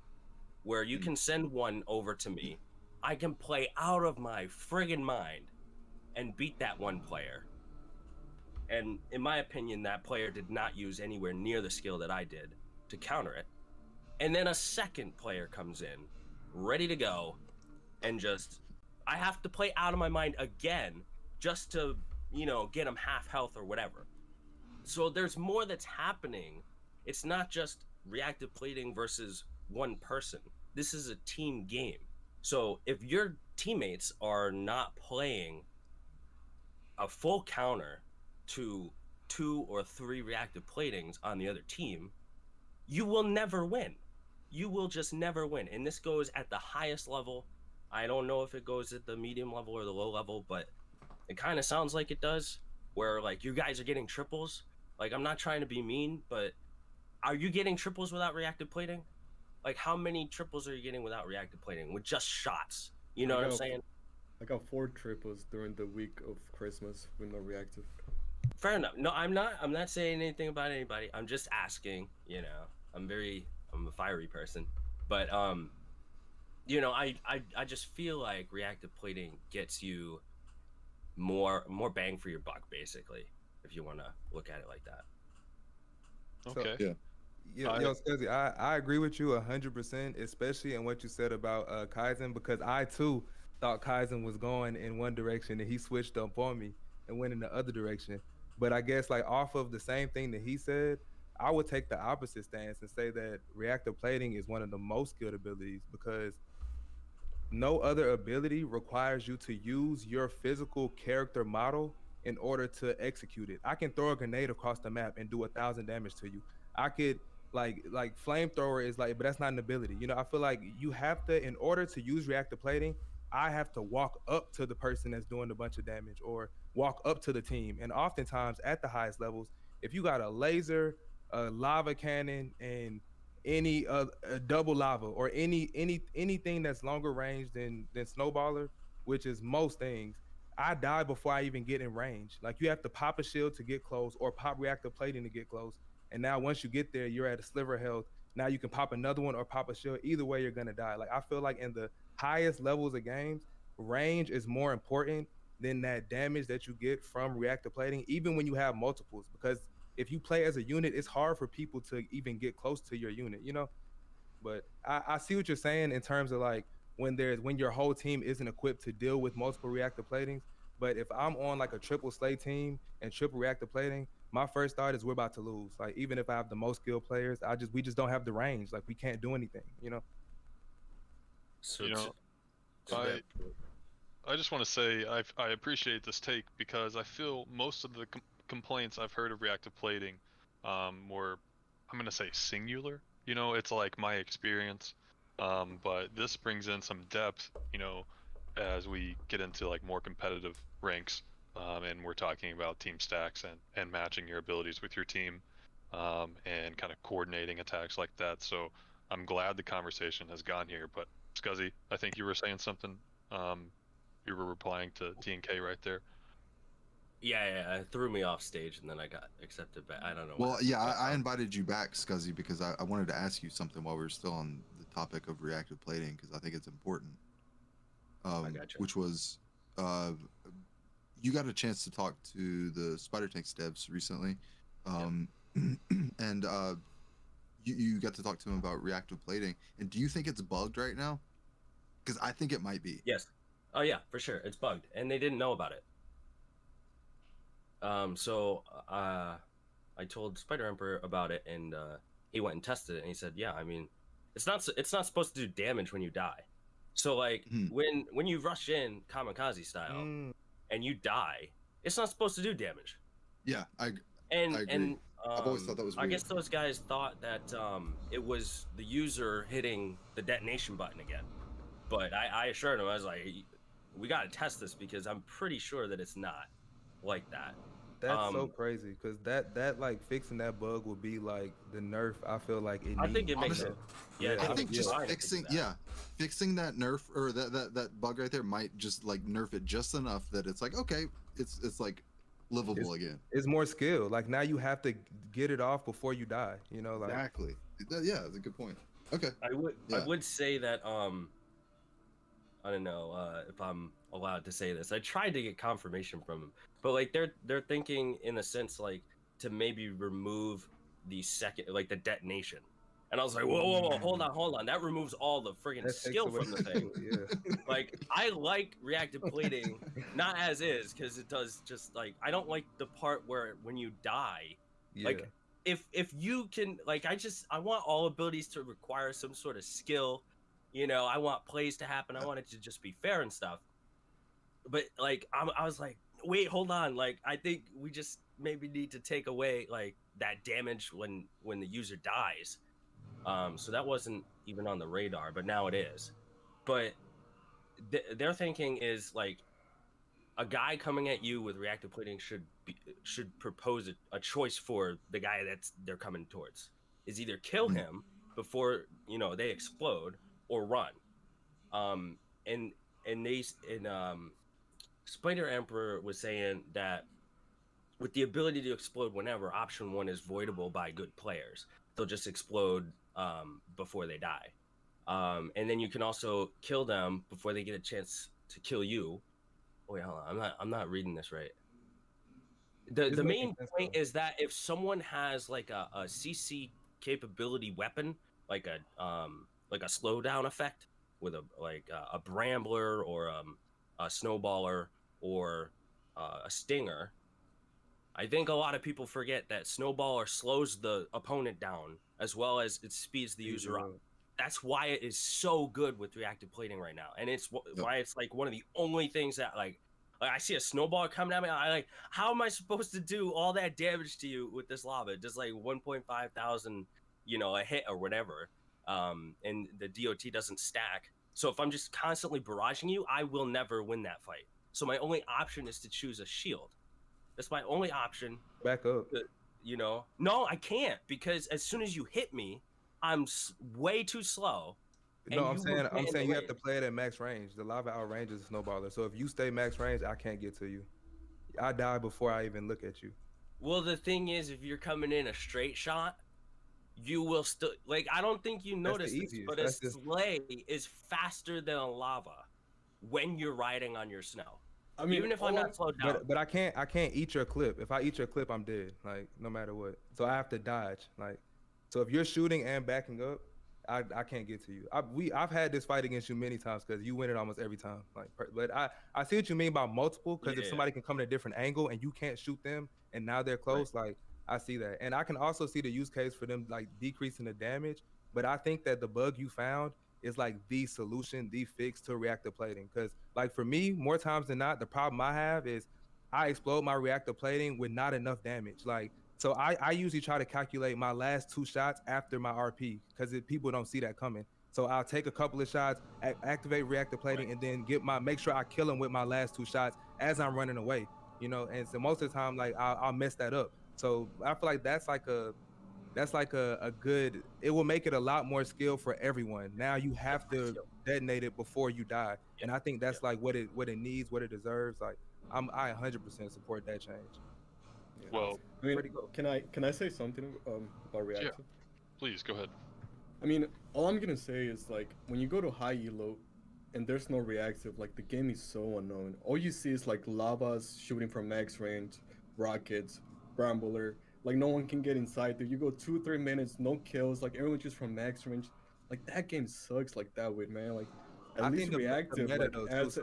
where you can send one over to me. I can play out of my friggin' mind and beat that one player. And in my opinion, that player did not use anywhere near the skill that I did to counter it. And then a second player comes in, ready to go, and just, I have to play out of my mind again just to, you know, get him half health or whatever. So there's more that's happening. It's not just reactive plating versus one person. This is a team game. So if your teammates are not playing a full counter to 2 or 3 reactive platings on the other team, you will never win. You will just never win. And this goes at the highest level. I don't know if it goes at the medium level or the low level, but it kind of sounds like it does, where like you guys are getting triples. Like, I'm not trying to be mean, but are you getting triples without reactive plating? Like, how many triples are you getting without reactive plating with just shots? You know what I'm saying? I got 4 triples during the week of Christmas with no reactive. Fair enough. No, I'm not saying anything about anybody. I'm just asking, you know. I'm a fiery person. But you know, I just feel like reactive plating gets you more bang for your buck, basically, if you want to look at it like that. Okay. Yeah. Yo, Scuzzy, I agree with you 100%, especially in what you said about Kaizen, because I too thought Kaizen was going in one direction and he switched up on me and went in the other direction. But I guess like off of the same thing that he said, I would take the opposite stance and say that reactive plating is one of the most skilled abilities because no other ability requires you to use your physical character model in order to execute it. I can throw a grenade across the map and do 1,000 damage to you. I could like flamethrower is like, but that's not an ability. You know, I feel like you have to, in order to use reactive plating, I have to walk up to the person that's doing a bunch of damage or walk up to the team. And oftentimes at the highest levels, if you got a laser, a lava cannon, and any a double lava or anything that's longer range than snowballer, which is most things, I die before I even get in range. Like you have to pop a shield to get close or pop reactive plating to get close. And now once you get there, you're at a sliver of health. Now you can pop another one or pop a shield. Either way, you're gonna die. Like I feel like in the highest levels of games, range is more important than that damage that you get from reactive plating, even when you have multiples, because if you play as a unit, it's hard for people to even get close to your unit, you know? But I see what you're saying in terms of like when your whole team isn't equipped to deal with multiple reactive platings. But if I'm on like a triple slay team and triple reactive plating, my first thought is we're about to lose. Like even if I have the most skilled players, we just don't have the range. Like we can't do anything, you know? So, You know, I just want to say I appreciate this take because I feel most of the complaints I've heard of reactive plating were, I'm going to say singular. You know, it's like my experience. But this brings in some depth, you know, as we get into like more competitive ranks. And we're talking about team stacks and matching your abilities with your team and kind of coordinating attacks like that. So I'm glad the conversation has gone here. But Scuzzy, I think you were saying something. You were replying to TNK right there. Yeah, it threw me off stage, and then I got accepted back. I don't know. Well, yeah, I invited you back, Scuzzy, because I wanted to ask you something while we were still on the topic of reactive plating, because I think it's important. I gotcha. Which was, you got a chance to talk to the Spider Tanks devs recently, and you got to talk to them about reactive plating. And do you think it's bugged right now? Because I think it might be. Yes. Oh yeah, for sure, it's bugged, and they didn't know about it. So I told Spider Emperor about it, and he went and tested it, and he said, "Yeah, I mean, it's not supposed to do damage when you die. So like when you rush in kamikaze style and you die, it's not supposed to do damage." Yeah, I agree. And I've always thought that was weird. I guess those guys thought that it was the user hitting the detonation button again, but I assured him, I was like, we got to test this because I'm pretty sure that it's not like that. That's so crazy because that like fixing that bug would be like the nerf. I feel like it. I think it makes it. Yeah, I think just fixing that nerf or that bug right there might just like nerf it just enough that it's like okay, it's like livable again. It's more skill. Like now you have to get it off before you die. You know, like exactly. Yeah, that's a good point. Okay. I would say that I don't know if I'm allowed to say this. I tried to get confirmation from them, but like they're thinking in a sense like to maybe remove the second like the detonation. And I was like, whoa, hold on. That removes all the friggin' skill from the thing. Yeah. Like I like reactive plating, not as is, because it does just like I don't like the part where when you die, like if you can like I want all abilities to require some sort of skill. You know, I want plays to happen. I want it to just be fair and stuff. But like, I was like, wait, hold on. Like, I think we just maybe need to take away like that damage when the user dies. So that wasn't even on the radar, but now it is. But their thinking is like a guy coming at you with reactive plating should propose a choice for the guy they're coming towards. Is either kill him before they explode, or run. Spider Emperor was saying that with the ability to explode whenever, option 1 is voidable by good players. They'll just explode before they die. And then you can also kill them before they get a chance to kill you. Wait, hold on. I'm not reading this right. The main point is that if someone has like a CC capability weapon, like a slowdown effect with a brambler or a snowballer or a stinger, I think a lot of people forget that Snowballer slows the opponent down as well as it speeds the user up. That's why it is so good with reactive plating right now, and it's why it's like one of the only things that like I see a snowball coming at me. I like, how am I supposed to do all that damage to you with this lava? Just like 1.5 thousand, you know, a hit or whatever. And the DOT doesn't stack. So if I'm just constantly barraging you, I will never win that fight. So my only option is to choose a shield. That's my only option. Back up. You know, no, I can't, because as soon as you hit me, I'm way too slow. No, I'm saying you have to play it at max range. The lava outranges the snowballer. So if you stay max range, I can't get to you. I die before I even look at you. Well, the thing is, if you're coming in a straight shot, you will still, like, I don't think you notice this, but a sleigh is faster than a lava when you're riding on your snow. I mean, even if I'm not slowed down. But I can't eat your clip. If I eat your clip, I'm dead. Like, no matter what. So I have to dodge. Like, so if you're shooting and backing up, I can't get to you. I've had this fight against you many times because you win it almost every time. Like, but I see what you mean by multiple, because if somebody can come in a different angle and you can't shoot them and now they're close, like, I see that. And I can also see the use case for them like decreasing the damage. But I think that the bug you found is like the solution, the fix to reactive plating. Because like for me, more times than not, the problem I have is I explode my reactive plating with not enough damage. Like, so I usually try to calculate my last 2 shots after my RP, because people don't see that coming. So I'll take a couple of shots, activate reactive plating, and then make sure I kill him with my last 2 shots as I'm running away. You know, and so most of the time, like I'll mess that up. So I feel like that's like a good, it will make it a lot more skill for everyone. Now you have to detonate it before you die. And I think that's like what it needs, what it deserves. Like I 100% support that change. Yeah. Well, I mean, can I say something about reactive? Yeah. Please go ahead. I mean, all I'm gonna say is like when you go to high elo and there's no reactive, like the game is so unknown. All you see is like lavas shooting from max range, rockets, Brambler. Like no one can get inside there. You go 2-3 minutes, no kills. Like everyone just from max range. Like that game sucks like that way, man. Like at least reactive adds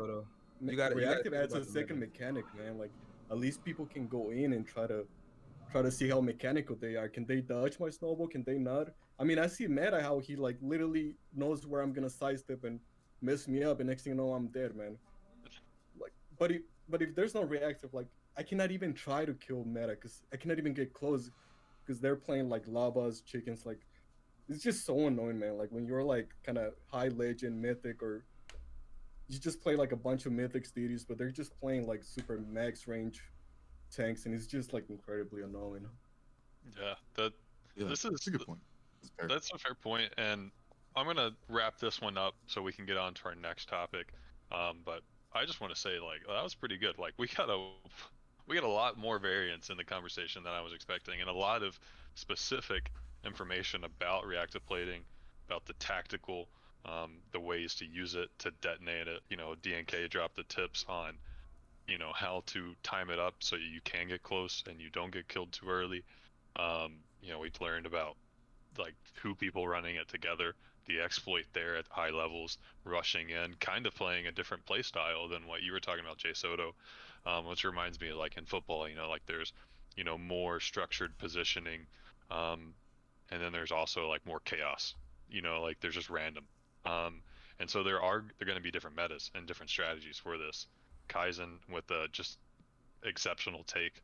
a second mechanic, man. Like at least people can go in and try to see how mechanical they are. Can they dodge my snowball? Can they not? I mean, I see Meta how he like literally knows where I'm gonna sidestep and mess me up, and next thing you know, I'm dead, man. Like, but if there's no reactive, like I cannot even try to kill Meta because I cannot even get close because they're playing like lavas, chickens. Like it's just so annoying, man. Like when you're like kind of high legend, mythic, or you just play like a bunch of mythics deities, but they're just playing like super max range tanks, and it's just like incredibly annoying. Yeah, this is a good point. That's a fair point, and I'm gonna wrap this one up so we can get on to our next topic. But I just want to say, like, that was pretty good. Like, we got a lot more variance in the conversation than I was expecting, and a lot of specific information about reactive plating, about the tactical, the ways to use it, to detonate it. You know, DNK dropped the tips on, you know, how to time it up so you can get close and you don't get killed too early. You know, we learned about like 2 people running it together, the exploit there at high levels, rushing in, kind of playing a different play style than what you were talking about, Jay Soto, which reminds me of like in football, you know, like there's, you know, more structured positioning, and then there's also like more chaos, you know, like there's just random, and so there are going to be different metas and different strategies for this. Kaizen with a just exceptional take,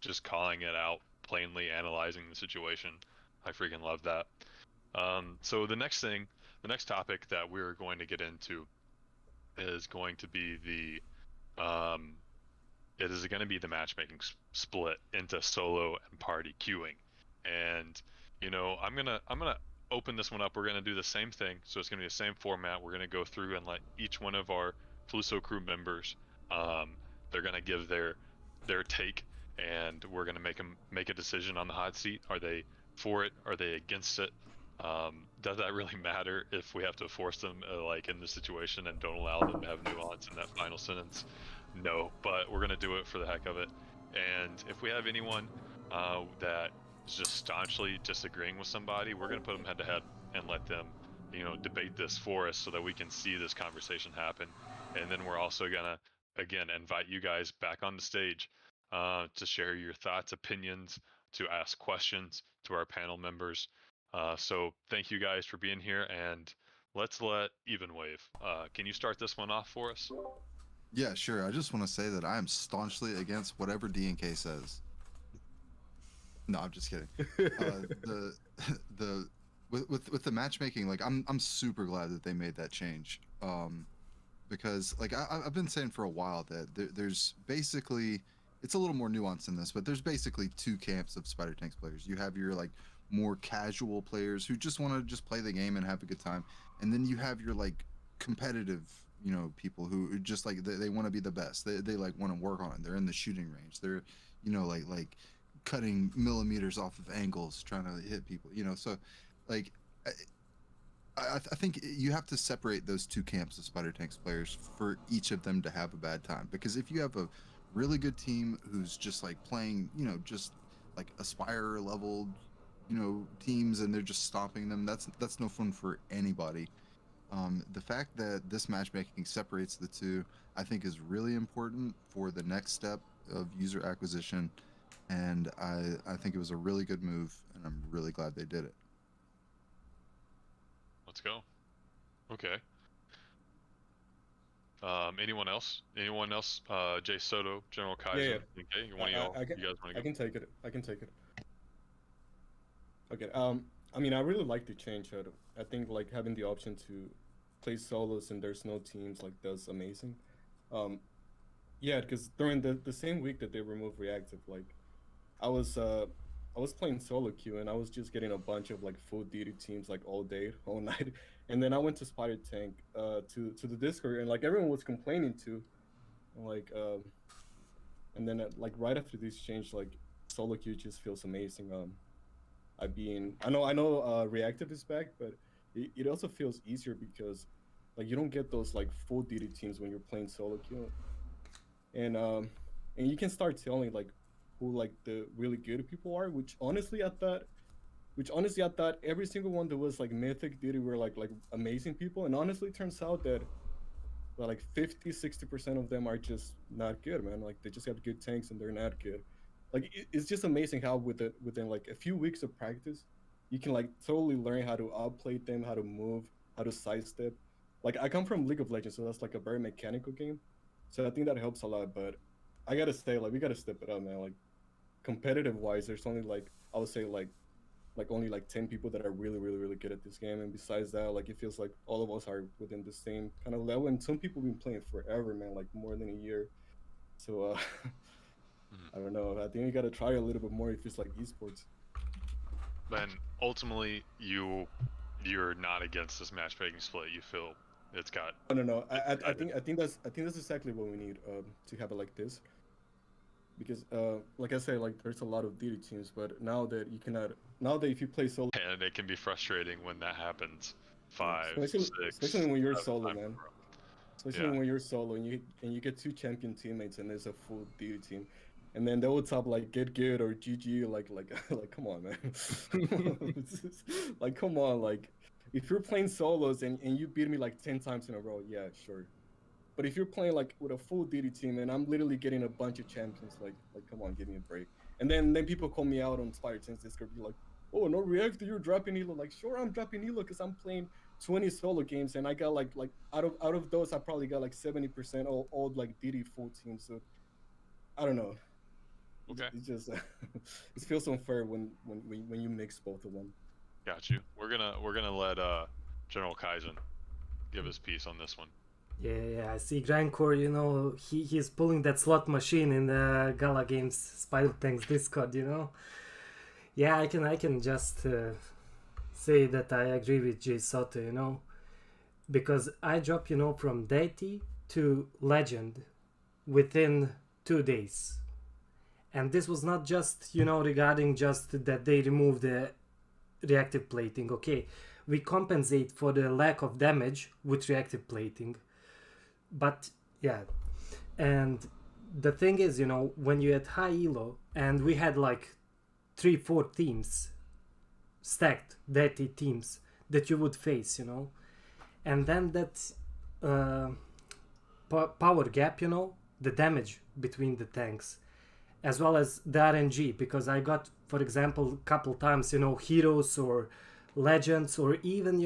just calling it out, plainly analyzing the situation. I freaking love that. So the next topic that we're going to get into is going to be it is going to be the matchmaking split into solo and party queuing. And you know, I'm gonna open this one up. We're gonna do the same thing, so it's gonna be the same format. We're gonna go through and let each one of our Fluso crew members, they're gonna give their take, and we're gonna make a decision on the hot seat. Are they for it? Are they against it? Does that really matter if we have to force them like in the situation and don't allow them to have nuance in that final sentence? No, but we're gonna do it for the heck of it. And if we have anyone that is just staunchly disagreeing with somebody, we're gonna put them head to head and let them, you know, debate this for us so that we can see this conversation happen. And then we're also gonna again invite you guys back on the stage to share your thoughts, opinions, to ask questions to our panel members. So thank you guys for being here, and let's let Evenwave. Can you start this one off for us? Yeah, sure. I just want to say that I am staunchly against whatever DNK says. No, I'm just kidding. The with the matchmaking, like I'm super glad that they made that change. Because like I've been saying for a while that there's basically, it's a little more nuanced in this, but there's basically two camps of Spider Tanks players. You have your like more casual players who just want to just play the game and have a good time, and then you have your like competitive, you know, people who just like they want to be the best. They like want to work on it. They're in the shooting range. They're, you know, like cutting millimeters off of angles trying to hit people, you know. So like I think you have to separate those two camps of Spider Tanks players for each of them to have a bad time. Because if you have a really good team who's just like playing, you know, just like Aspire level, you know, teams, and they're just stopping them, that's no fun for anybody. The fact that this matchmaking separates the two, I think, is really important for the next step of user acquisition, and I think it was a really good move, and I'm really glad they did it. Let's go. Okay. Anyone else? Anyone else? Jay Soto, General Kaiser. Yeah. Okay. One of y'all. You guys want to go? I can take it. I can take it. Okay. I mean, I really like the change. I think like having the option to play solos and there's no teams, like, that's amazing. Yeah, because during the same week that they removed Reactive, like, I was playing solo queue and I was just getting a bunch of like full DD teams like all day, all night, and then I went to Spider Tank to the Discord, and like everyone was complaining too, like and then like right after this change, like solo queue just feels amazing. I know Reactive is back, but it also feels easier because like you don't get those like full DD teams when you're playing solo queue, and you can start telling like who like the really good people are, which honestly I thought every single one that was like mythic DD were like amazing people, and honestly it turns out that like 50-60% of them are just not good, man. Like they just have good tanks and they're not good. Like it's just amazing how within like a few weeks of practice you can like totally learn how to outplay them, how to move, how to sidestep. Like I come from League of Legends, so that's like a very mechanical game, so I think that helps a lot. But I gotta say, like, we gotta step it up, man. Like competitive wise, there's only like, I would say like only like 10 people that are really good at this game, and besides that, like it feels like all of us are within the same kind of level, and some people have been playing forever, man, like more than a year. So I don't know, I think you gotta try a little bit more if it's like esports. Then ultimately you're not against this matchmaking split. You feel it's got No. I think that's exactly what we need to have it like this, because like I say, like there's a lot of DD teams, but now that if you play solo, and it can be frustrating when that happens. Especially when you're solo, man. Yeah. Especially when you're solo and you get two champion teammates and there's a full DD team, and then they will top like get good or GG, like come on, man. Like come on, like if you're playing solos and you beat me like 10 times in a row, yeah, sure. But if you're playing like with a full DD team and I'm literally getting a bunch of champions, like come on, give me a break. And then people call me out on Spider Tank's Discord, be like, oh, no Reactive, you're dropping Elo. Like, sure, I'm dropping Elo because I'm playing 20 solo games and I got like out of those I probably got like 70% all like DD full teams. So I don't know. Okay. It's just it feels unfair when you mix both of them. Got you. We're gonna let General Kaizen give his piece on this one. Yeah, I see Grindcore, you know, he's pulling that slot machine in the Gala Games Spider Tanks Discord, you know. Yeah, I can just say that I agree with Jay Soto, you know, because I dropped, you know, from deity to legend within 2 days. And this was not just, you know, regarding just that they removed the reactive plating. Okay, we compensate for the lack of damage with reactive plating. But yeah, and the thing is, you know, when you had high elo and we had like 3-4 teams stacked, deity teams that you would face, you know, and then that power gap, you know, the damage between the tanks, as well as the RNG, because I got, for example, a couple times, heroes or legends, or even,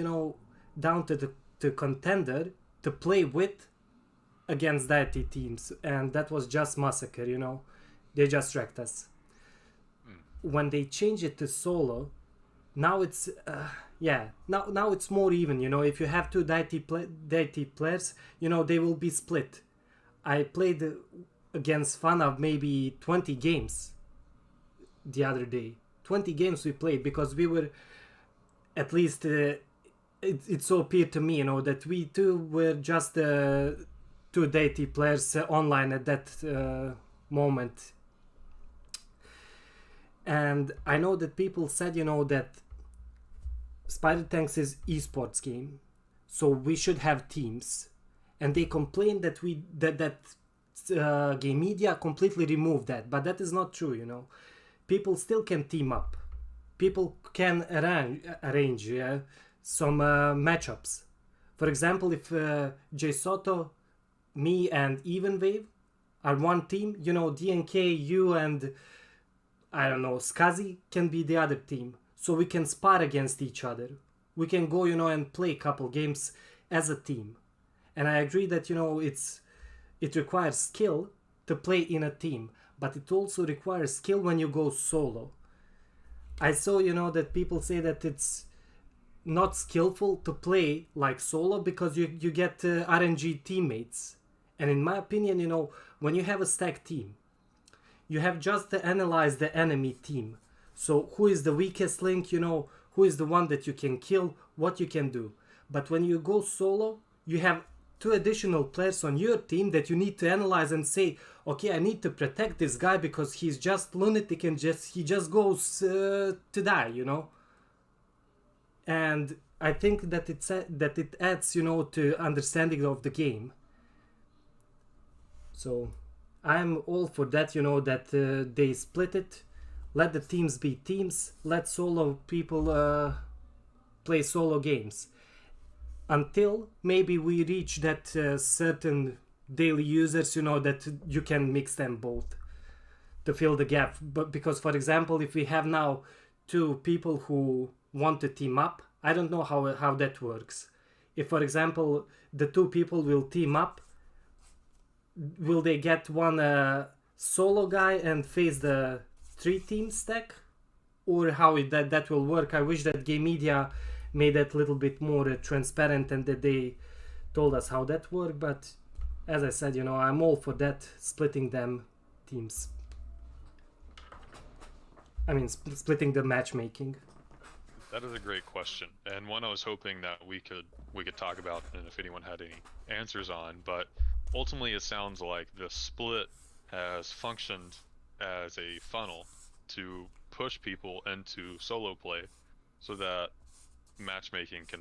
down to the contender to play with against deity teams, and that was just massacre. They just wrecked us. When they change it to solo, now it's now it's more even. If you have two deity players, they will be split. I played against Fana maybe 20 games the other day. 20 games we played, because we were, at least it so appeared to me, that we two were just two deity players online at that moment. And I know that people said, that Spider Tanks is esports game, so we should have teams, and they complained that game media completely removed that, but that is not true. People still can team up. People can arrange some matchups. For example, if Jay Soto, me, and Even Wave are one team, DNK, you, and I don't know, Skazi can be the other team. So we can spar against each other. We can go, and play a couple games as a team. And I agree that, it requires skill to play in a team, but it also requires skill when you go solo. I saw, that people say that it's not skillful to play like solo because you get RNG teammates. And in my opinion, when you have a stacked team, you have just to analyze the enemy team. So who is the weakest link, who is the one that you can kill, what you can do. But when you go solo, you have two additional players on your team that you need to analyze and say, okay, I need to protect this guy because he's just lunatic and he just goes to die, And I think that it adds, to understanding of the game. So I'm all for that, that they split it. Let the teams be teams. Let solo people play solo games. Until maybe we reach that certain daily users, that you can mix them both to fill the gap. But because, for example, if we have now two people who want to team up, I don't know how that works. If, for example, the two people will team up, will they get one solo guy and face the 3-team stack, or how that will work? I wish that game media made that a little bit more transparent and that they told us how that worked. But as I said, I'm all for that, splitting them teams. I mean, splitting the matchmaking. That is a great question, and one I was hoping that we could talk about, and if anyone had any answers on. But ultimately, it sounds like the split has functioned as a funnel to push people into solo play, so that matchmaking can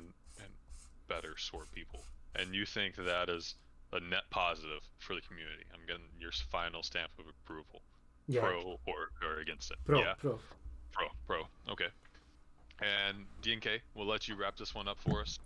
better sort people. And you think that is a net positive for the community? I'm getting your final stamp of approval. Yeah. Pro or against it? Pro. Yeah. Pro. Okay. And DNK, we'll let you wrap this one up for us.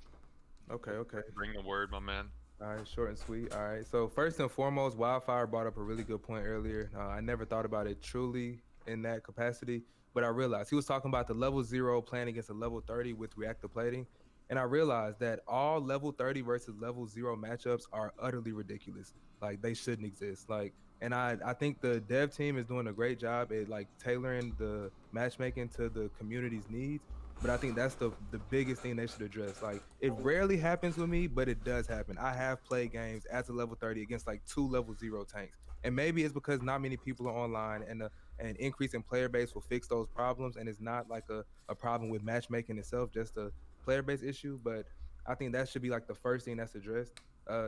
Okay. Bring the word, my man. All right, short and sweet. All right, so first and foremost, Wildfire brought up a really good point earlier. I never thought about it truly in that capacity, but I realized he was talking about the level 0 playing against a level 30 with reactive plating. And I realized that all level 30 versus level 0 matchups are utterly ridiculous. Like, they shouldn't exist. And I think the dev team is doing a great job at tailoring the matchmaking to the community's needs. But I think that's the biggest thing they should address. It rarely happens with me, but it does happen. I have played games as a level 30 against 2 level 0 tanks. And maybe it's because not many people are online, and an increase in player base will fix those problems. And it's not a problem with matchmaking itself, just a player base issue. But I think that should be the first thing that's addressed.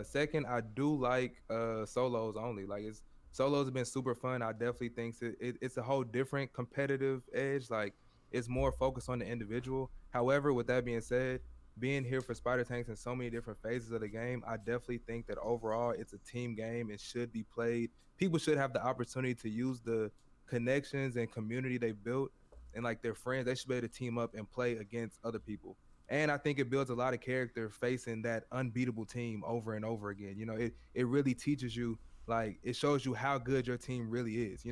Second, I do like solos only. Solos have been super fun. I definitely think it's a whole different competitive edge. It's more focused on the individual. However, with that being said, being here for Spider Tanks in so many different phases of the game, I definitely think that overall it's a team game. It should be played. People should have the opportunity to use the connections and community they built and their friends. They should be able to team up and play against other people. And I think it builds a lot of character facing that unbeatable team over and over again. It really teaches you, it shows you how good your team really is.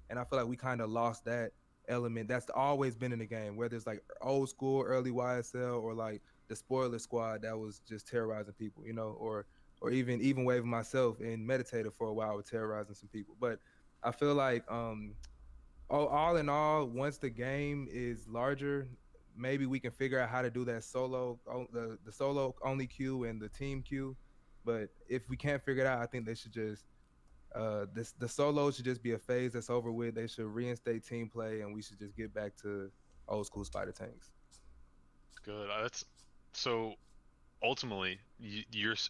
and I feel like we kind of lost that element that's always been in the game, whether it's like old school, early YSL, or like the spoiler squad that was just terrorizing people, you know, or even waving myself and meditator for a while with terrorizing some people. But I feel like all in all, once the game is larger, maybe we can figure out how to do that the solo only queue and the team queue. But if we can't figure it out, I think they should just the solo should just be a phase that's over with. They should reinstate team play, and we should just get back to old school spider tanks. Good. That's so. Ultimately,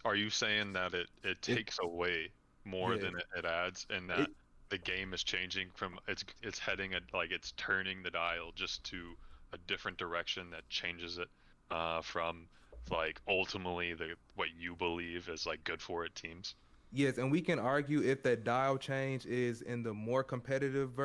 are you saying that it takes away more Yeah. than it adds, and that the game is changing from it's heading like it's turning the dial just to a different direction that changes it from like ultimately what you believe is like good for it teams? Yes, and we can argue if that dial change is in the more competitive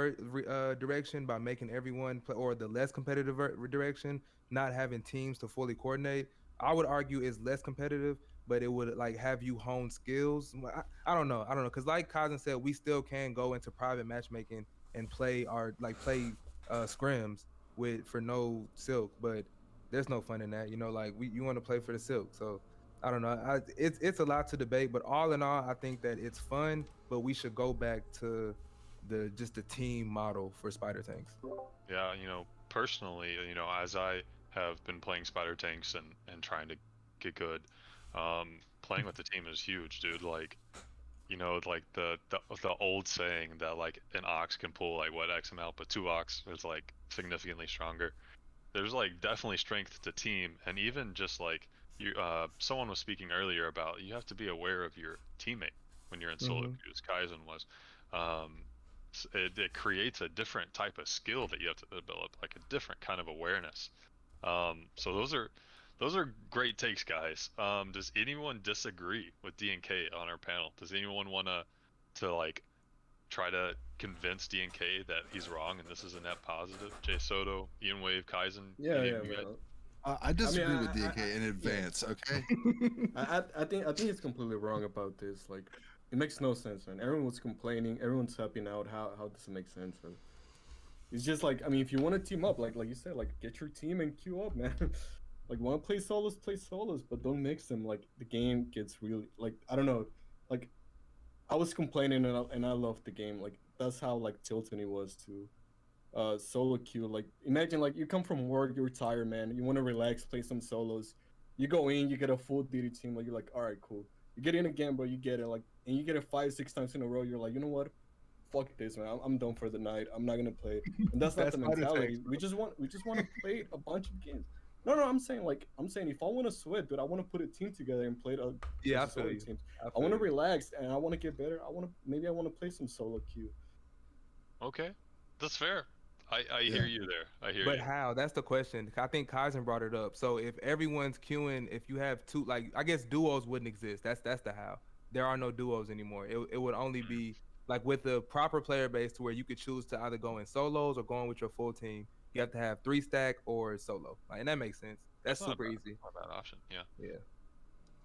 direction by making everyone play, or the less competitive direction, not having teams to fully coordinate. I would argue is less competitive, but it would like have you hone skills. I don't know, because like Kazan said, we still can go into private matchmaking and play scrims with for no silk, but there's no fun in that. You know, like you want to play for the silk, so. I don't know. It's a lot to debate, but all in all, I think that it's fun. But we should go back to the team model for spider tanks. Yeah, personally, as I have been playing spider tanks and trying to get good, playing with the team is huge, dude. Like, like the old saying that like an ox can pull like what X amount, but two ox is like significantly stronger. There's like definitely strength to team, and even just like someone was speaking earlier about you have to be aware of your teammate when you're in solo queues. Kaizen was, it creates a different type of skill that you have to develop, like a different kind of awareness. So those are great takes, guys. Does anyone disagree with DNK on our panel? Does anyone want to like try to convince DNK that he's wrong and this is a net positive? Jay Soto, Ian Wave, Kaizen. Yeah, I disagree with DNK in advance. Okay. I think he's completely wrong about this. Like, it makes no sense, man. Everyone was complaining. Everyone's helping out. How does it make sense? Man? It's just like, I mean, if you want to team up, like you said, like get your team and queue up, man. Like, want to play solos, but don't mix them. Like, the game gets really like, I don't know. Like, I was complaining and I loved the game. Like, that's how like tilting it was to solo queue. Like, imagine like you come from work, you're tired, man. You want to relax, play some solos. You go in, you get a full DD team. Like, you're like, all right, cool. You get in again, bro. You get it. Like, and you get it 5-6 times in a row. You're like, you know what? Fuck this, man. I'm done for the night. I'm not gonna play. And that's not the mentality. We just want to play a bunch of games. No, I'm saying if I want to sweat, dude, I want to put a team together and play the solo teams. I want to relax and I want to get better. I want to play some solo queue. Okay, that's fair. I hear you there. I hear but you. But how? That's the question. I think Kaizen brought it up. So if everyone's queuing, if you have two, like I guess duos wouldn't exist. That's the how. There are no duos anymore. It would only be like with the proper player base to where you could choose to either go in solos or going with your full team. You have to have 3-stack or solo, and that makes sense. That's super easy. Not a bad option. Yeah. Yeah.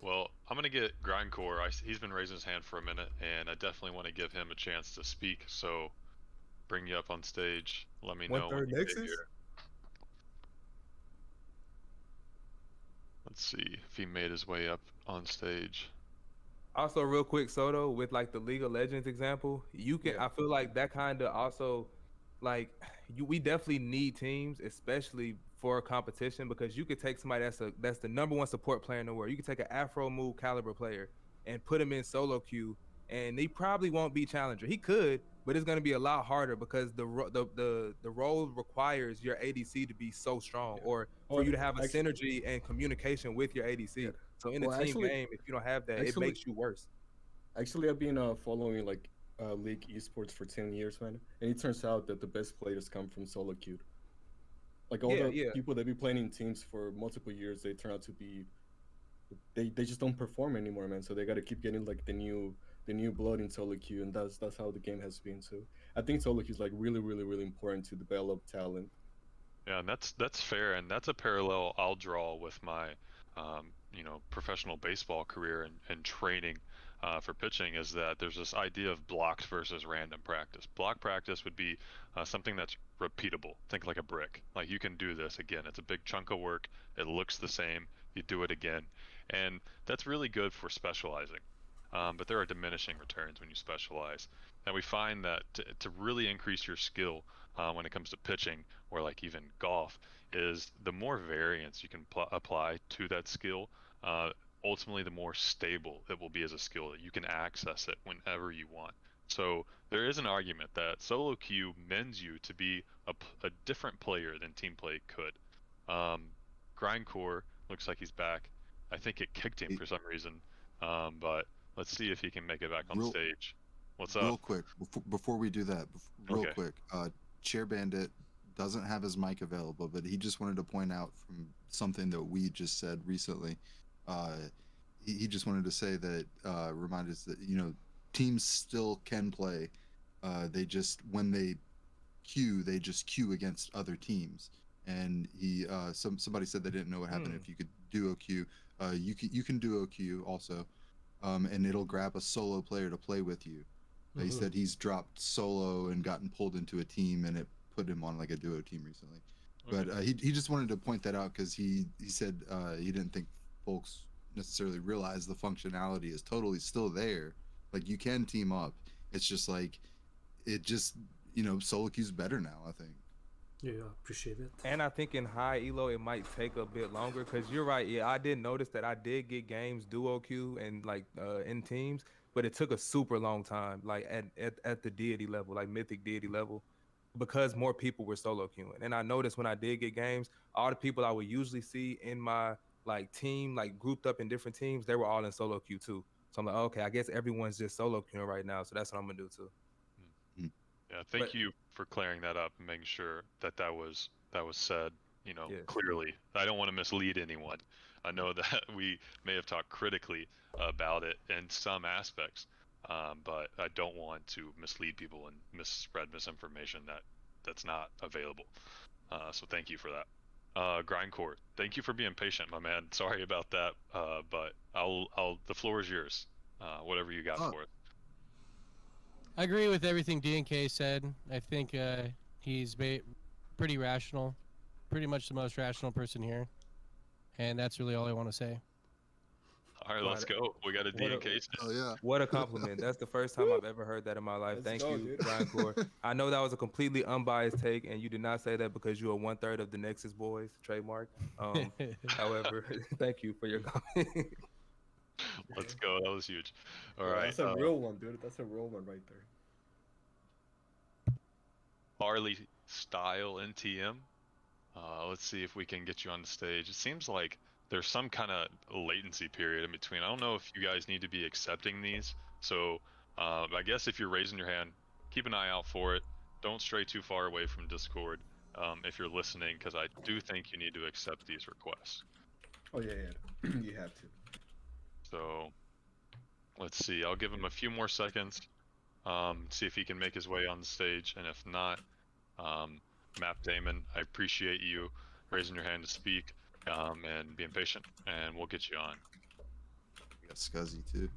Well, I'm gonna get Grindcore. He's been raising his hand for a minute, and I definitely want to give him a chance to speak. So, bring you up on stage. Let me know when you get here. Let's see if he made his way up on stage. Also, real quick, Soto, with like the League of Legends example, you can. Yeah. I feel like that kind of also, like, we definitely need teams, especially for a competition, because you could take somebody that's the number one support player in the world. You could take an Afro move caliber player and put him in solo queue, and he probably won't be challenger. He could, but it's going to be a lot harder because the role requires your ADC to be so strong, or for you to have a synergy and communication with your ADC. Yeah. So in a team game, if you don't have that, it makes you worse. Actually, I've been following like League esports for 10 years, man, and it turns out that the best players come from solo queue. Like all the people that be playing in teams for multiple years, they turn out to be they just don't perform anymore, man. So they got to keep getting like the new blood in solo queue, and that's how the game has been. So I think solo queue is like really, really, really important to develop talent. Yeah, and that's fair, and that's a parallel I'll draw with my professional baseball career and training. for pitching is that there's this idea of blocked versus random practice. Block practice would be something that's repeatable. Think like a brick. Like you can do this again. It's a big chunk of work. It looks the same. You do it again, and that's really good for specializing. But there are diminishing returns when you specialize. And we find that to really increase your skill when it comes to pitching or like even golf is the more variance you can apply to that skill, ultimately the more stable it will be as a skill that you can access it whenever you want. So there is an argument that solo queue mends you to be a different player than team play could. Grindcore looks like he's back. I think it kicked him for some reason, but let's see if he can make it back on stage. What's up? Real quick, before we do that, real Okay. quick, Chair Bandit doesn't have his mic available, but he just wanted to point out from something that we just said recently. He just wanted to say that, remind us that, teams still can play. They just, when they queue, they just queue against other teams. And somebody said they didn't know what happened if you could duo queue. You can duo queue also, and it'll grab a solo player to play with you. He said he's dropped solo and gotten pulled into a team, and it put him on like a duo team recently. Okay. But he just wanted to point that out because he said he didn't think folks necessarily realize the functionality is totally still there. Like you can team up. It's just like it just solo queue's better now, I think. Yeah, appreciate it. And I think in high elo it might take a bit longer because you're right. Yeah, I did notice that I did get games duo queue and like in teams, but it took a super long time, like at the deity level, like mythic deity level, because more people were solo queuing. And I noticed when I did get games, all the people I would usually see in my like team, like grouped up in different teams, they were all in solo queue too. So I'm like, okay, I guess everyone's just solo queuing right now. So that's what I'm gonna do too. Yeah, thank you for clearing that up and making sure that was said, Yes. clearly. I don't want to mislead anyone. I know that we may have talked critically about it in some aspects, but I don't want to mislead people and spread misinformation that's not available. So thank you for that. Grindcore, thank you for being patient, my man. Sorry about that, but the floor is yours. Whatever you got for it. I agree with everything D&K said. I think he's pretty rational, pretty much the most rational person here, and that's really all I want to say. All right, let's go. We got a D&K. Oh yeah. What a compliment. That's the first time I've ever heard that in my life. Let's Thank go, you, dude. Grindcore. I know that was a completely unbiased take, and you did not say that because you are 1/3 of the Nexus Boys trademark. However, thank you for your comment. Let's go. That was huge. All right. That's a real one, dude. That's a real one right there. Harley Style NTM. Let's see if we can get you on the stage. It seems like there's some kind of latency period in between. I don't know if you guys need to be accepting these. So I guess if you're raising your hand, keep an eye out for it. Don't stray too far away from Discord if you're listening, because I do think you need to accept these requests. Oh yeah. You have to. So let's see. I'll give him a few more seconds. See if he can make his way on the stage, and if not, Map Damon, I appreciate you raising your hand to speak and being patient, and we'll get you on. We got Scuzzy too.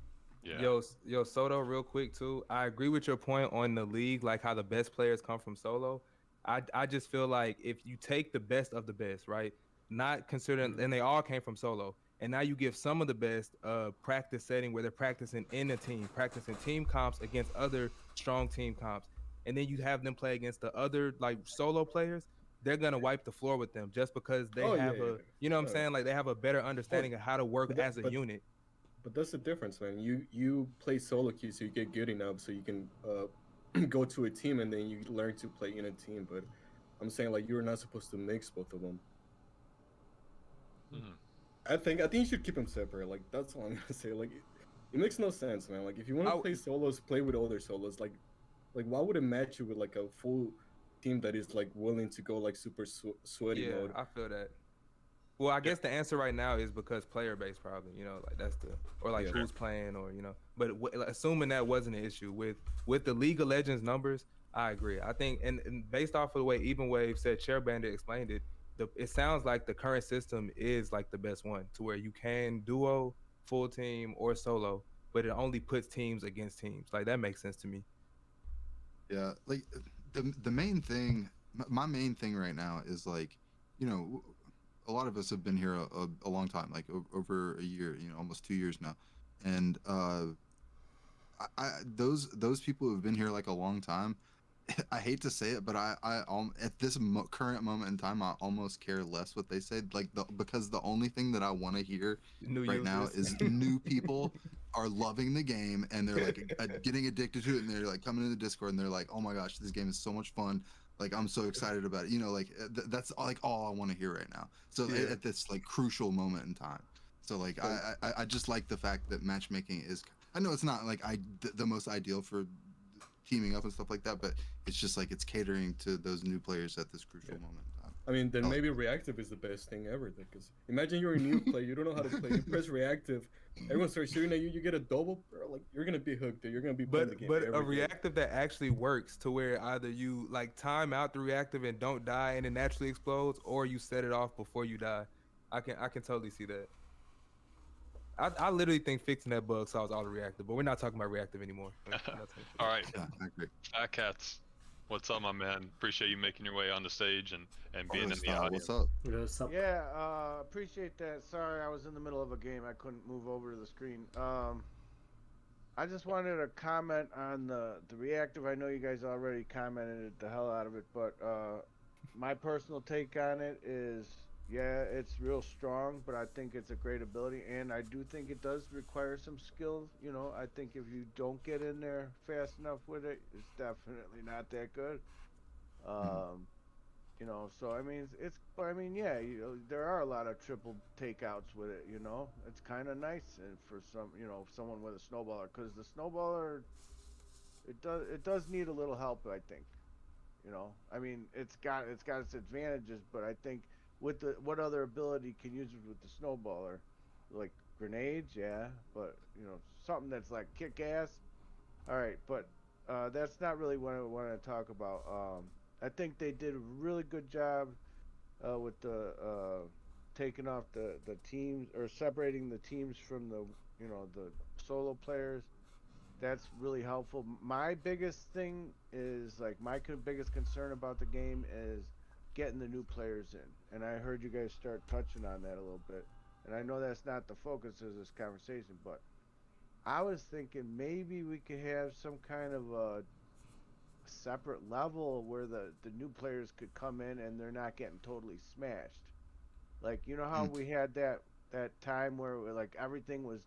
Yeah. Yo, Soto, real quick too. I agree with your point on the league, like how the best players come from solo. I just feel like if you take the best of the best, right? Not considering, and they all came from solo, and now you give some of the best practice setting where they're practicing in a team, practicing team comps against other strong team comps, and then you have them play against the other like solo players. They're gonna wipe the floor with them just because they have you know what I'm saying? Like they have a better understanding of how to work as a unit. But that's the difference, man. You play solo queue, so you get good enough, so you can go to a team, and then you learn to play in a team. But I'm saying like you're not supposed to mix both of them. Mhm. I think you should keep them separate. Like that's all I'm gonna say. Like it makes no sense, man. Like if you want to play solos, play with other solos. Like why would it match you with like a full team that is like willing to go like super sweaty Yeah, mode? I feel that. Well, I guess the answer right now is because player base probably, like that's or like who's playing or, but assuming that wasn't an issue with the League of Legends numbers, I agree. I think, and based off of the way Even Wave said, Chair Bandit explained it, it sounds like the current system is like the best one to where you can duo, full team, or solo. but it only puts teams against teams. Like that makes sense to me. Yeah, like the main thing, my main thing right now is like, you know, a lot of us have been here a long time, like over a year, you know, almost 2 years now, and those people who have been here like a long time, I hate to say it, but I at this current moment in time, I almost care less what they say, like because the only thing that I want to hear New right now users. is new people are loving the game and they're like getting addicted to it, and they're like coming into the Discord and they're like, oh my gosh, this game is so much fun. Like I'm so excited about it. You know, like that's like all I want to hear right now. So Yeah. at this like crucial moment in time. So like I just like the fact that matchmaking is. I know it's not like the most ideal for teaming up and stuff like that, but it's just like it's catering to those new players at this crucial moment in time. I mean, then maybe Reactive is the best thing ever. Because imagine you're a new player, you don't know how to play, you press Reactive, everyone starts shooting at you, you get a double, like you're gonna be hooked. You're gonna be playing the game. But a every day. reactive that actually works to where either you like time out the reactive and don't die and it naturally explodes, or you set it off before you die. I can totally see that. I literally think fixing that bug solves all the reactive, but we're not talking about reactive anymore. All right, Yeah, I agree. Fat Cats, what's up, my man? Appreciate you making your way on the stage and being in the Style, audience. what's up? What's up? Yeah, appreciate that. Sorry, I was in the middle of a game. I couldn't move over to the screen. I just wanted to comment on the reactive. I know you guys already commented the hell out of it, but my personal take on it is, yeah, it's real strong, but I think it's a great ability, and I do think it does require some skill. You know, I think if you don't get in there fast enough with it, it's definitely not that good. You know, so I mean, yeah, you know, there are a lot of triple takeouts with it. You know, it's kind of nice, and for some, you know, someone with a snowballer, because the snowballer, it does need a little help, I think. You know, I mean, it's got its advantages, but I think with what other ability can use it with the snowballer, like grenades, yeah, but you know, something that's like kick ass. All right, but that's not really what I want to talk about. I think they did a really good job with the taking off the teams, or separating the teams from the, you know, the solo players. That's really helpful. My biggest thing is, like, biggest concern about the game is getting the new players in, and I heard you guys start touching on that a little bit, and I know that's not the focus of this conversation, but I was thinking maybe we could have some kind of a separate level where the new players could come in and they're not getting totally smashed. Like, you know how we had that time where like everything was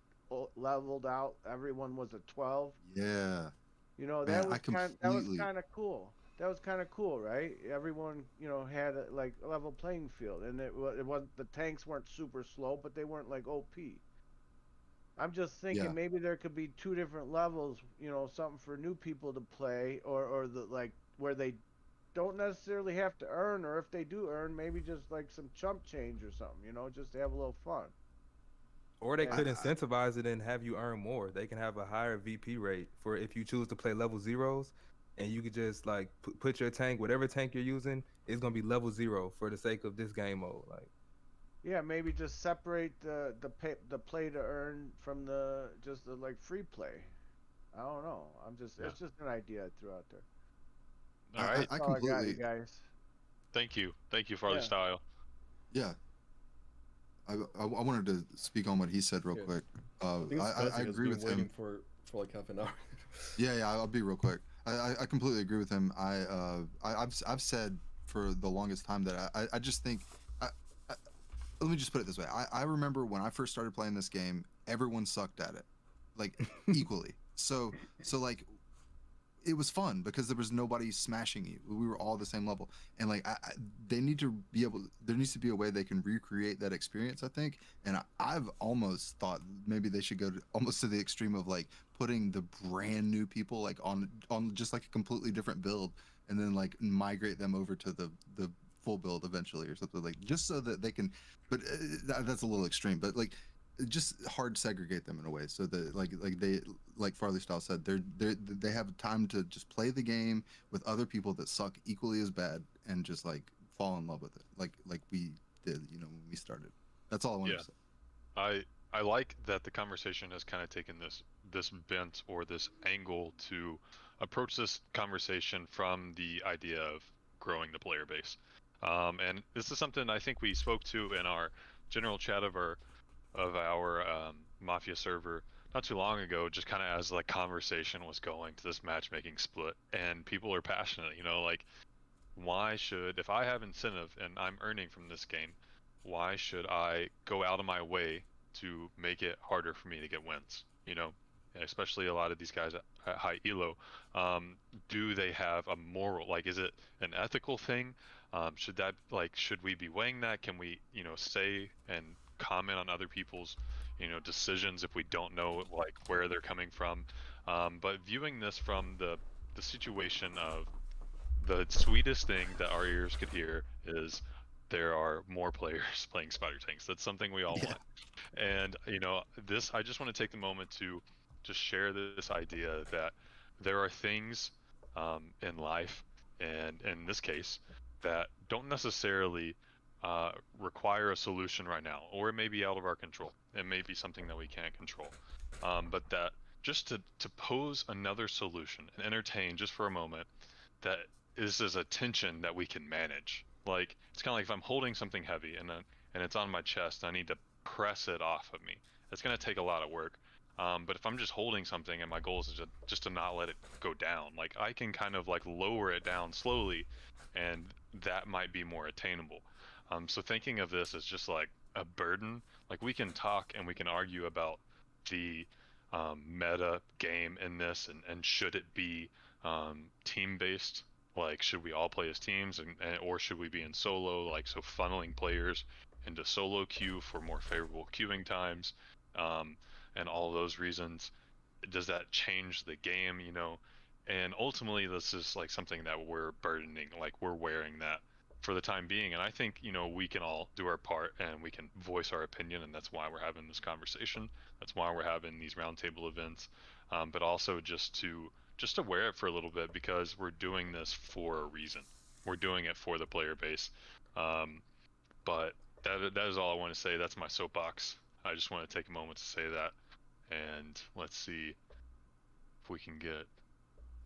leveled out, everyone was a 12. Yeah. You know, Man, that was completely... kind of cool. That was kind of cool, right? Everyone, you know, had like a level playing field, and it wasn't, the tanks weren't super slow, but they weren't like OP. I'm just thinking maybe there could be two different levels, you know, something for new people to play, or the, like, where they don't necessarily have to earn, or if they do earn, maybe just like some chump change or something, you know, just to have a little fun. Or they could incentivize it and have you earn more. They can have a higher VP rate for if you choose to play level zeros, and you could just like put your tank, whatever tank you're using, is gonna be level 0 for the sake of this game mode. Like, yeah, maybe just separate the play to earn from the like free play. I don't know. It's just an idea I threw out there. All right. I That's all completely... I got, you guys. Thank you, Farley Style. Yeah. I wanted to speak on what he said real quick. I agree with him. For like half an hour. Yeah, I'll be real quick. I completely agree with him. I've said for the longest time that I just think. Let me just put it this way. I remember when I first started playing this game, everyone sucked at it, like equally. So like, it was fun because there was nobody smashing you. We were all the same level, and like they need to be able. There needs to be a way they can recreate that experience, I think. And I've almost thought maybe they should go almost to the extreme of like putting the brand new people like on just like a completely different build, and then like migrate them over to the full build eventually or something, like just so that they can. But that's a little extreme. But like, just hard segregate them in a way so that like they, like Farley Style said, they have time to just play the game with other people that suck equally as bad and just like fall in love with it like we did, you know, when we started. That's all I wanted to say. I like that the conversation has kind of taken this bent or this angle to approach this conversation from the idea of growing the player base. And this is something I think we spoke to in our general chat of our Mafia server not too long ago, just kind of as like conversation was going to this matchmaking split, and people are passionate, you know, like why should, if I have incentive and I'm earning from this game, why should I go out of my way to make it harder for me to get wins? You know, and especially a lot of these guys at high elo, do they have a moral, like is it an ethical thing? Should we be weighing that? Can we, you know, say and comment on other people's, you know, decisions if we don't know like where they're coming from? But viewing this from the situation of the sweetest thing that our ears could hear is there are more players playing spider tanks. That's something we all want. And you know, this, I just want to take the moment to just share this idea that there are things in life, and in this case, that don't necessarily require a solution right now, or it may be out of our control. It may be something that we can't control. But that just to pose another solution and entertain just for a moment, that is a tension that we can manage. Like it's kind of like if I'm holding something heavy and it's on my chest, I need to press it off of me. It's gonna take a lot of work. But if I'm just holding something and my goal is just to not let it go down, like I can kind of like lower it down slowly, and that might be more attainable. So thinking of this as just like a burden, like we can talk and we can argue about the meta game in this, and should it be team based, like should we all play as teams, and or should we be in solo, like so funneling players into solo queue for more favorable queuing times, and all those reasons. Does that change the game, you know? And ultimately this is like something that we're burdening, like we're wearing that for the time being. And I think, you know, we can all do our part and we can voice our opinion, and that's why we're having this conversation. That's why we're having these roundtable events. But also just to wear it for a little bit, because we're doing this for a reason. We're doing it for the player base. But that is all I want to say. That's my soapbox. I just want to take a moment to say that. And let's see if we can get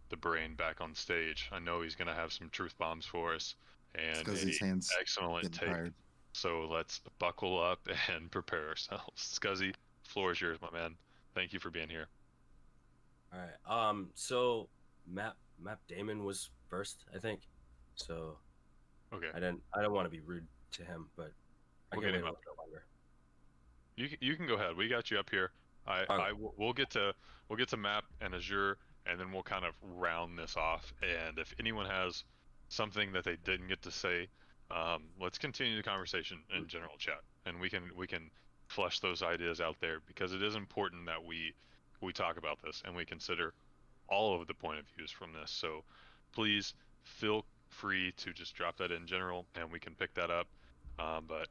the brain back on stage. I know he's going to have some truth bombs for us, and Scuzzy's hands excellent getting take. tired. So let's buckle up and prepare ourselves. Scuzzy, floor is yours, my man. Thank you for being here. All right. So Map Damon was first, I think. So Okay. I don't want to be rude to him, but We'll can get wait him a up. little bit longer. You can go ahead. We got you up here. We'll get to Map and Azure, and then we'll kind of round this off. And if anyone has something that they didn't get to say, let's continue the conversation in general chat, and we can flush those ideas out there, because it is important that we talk about this and we consider all of the point of views from this. So please feel free to just drop that in general, and we can pick that up. But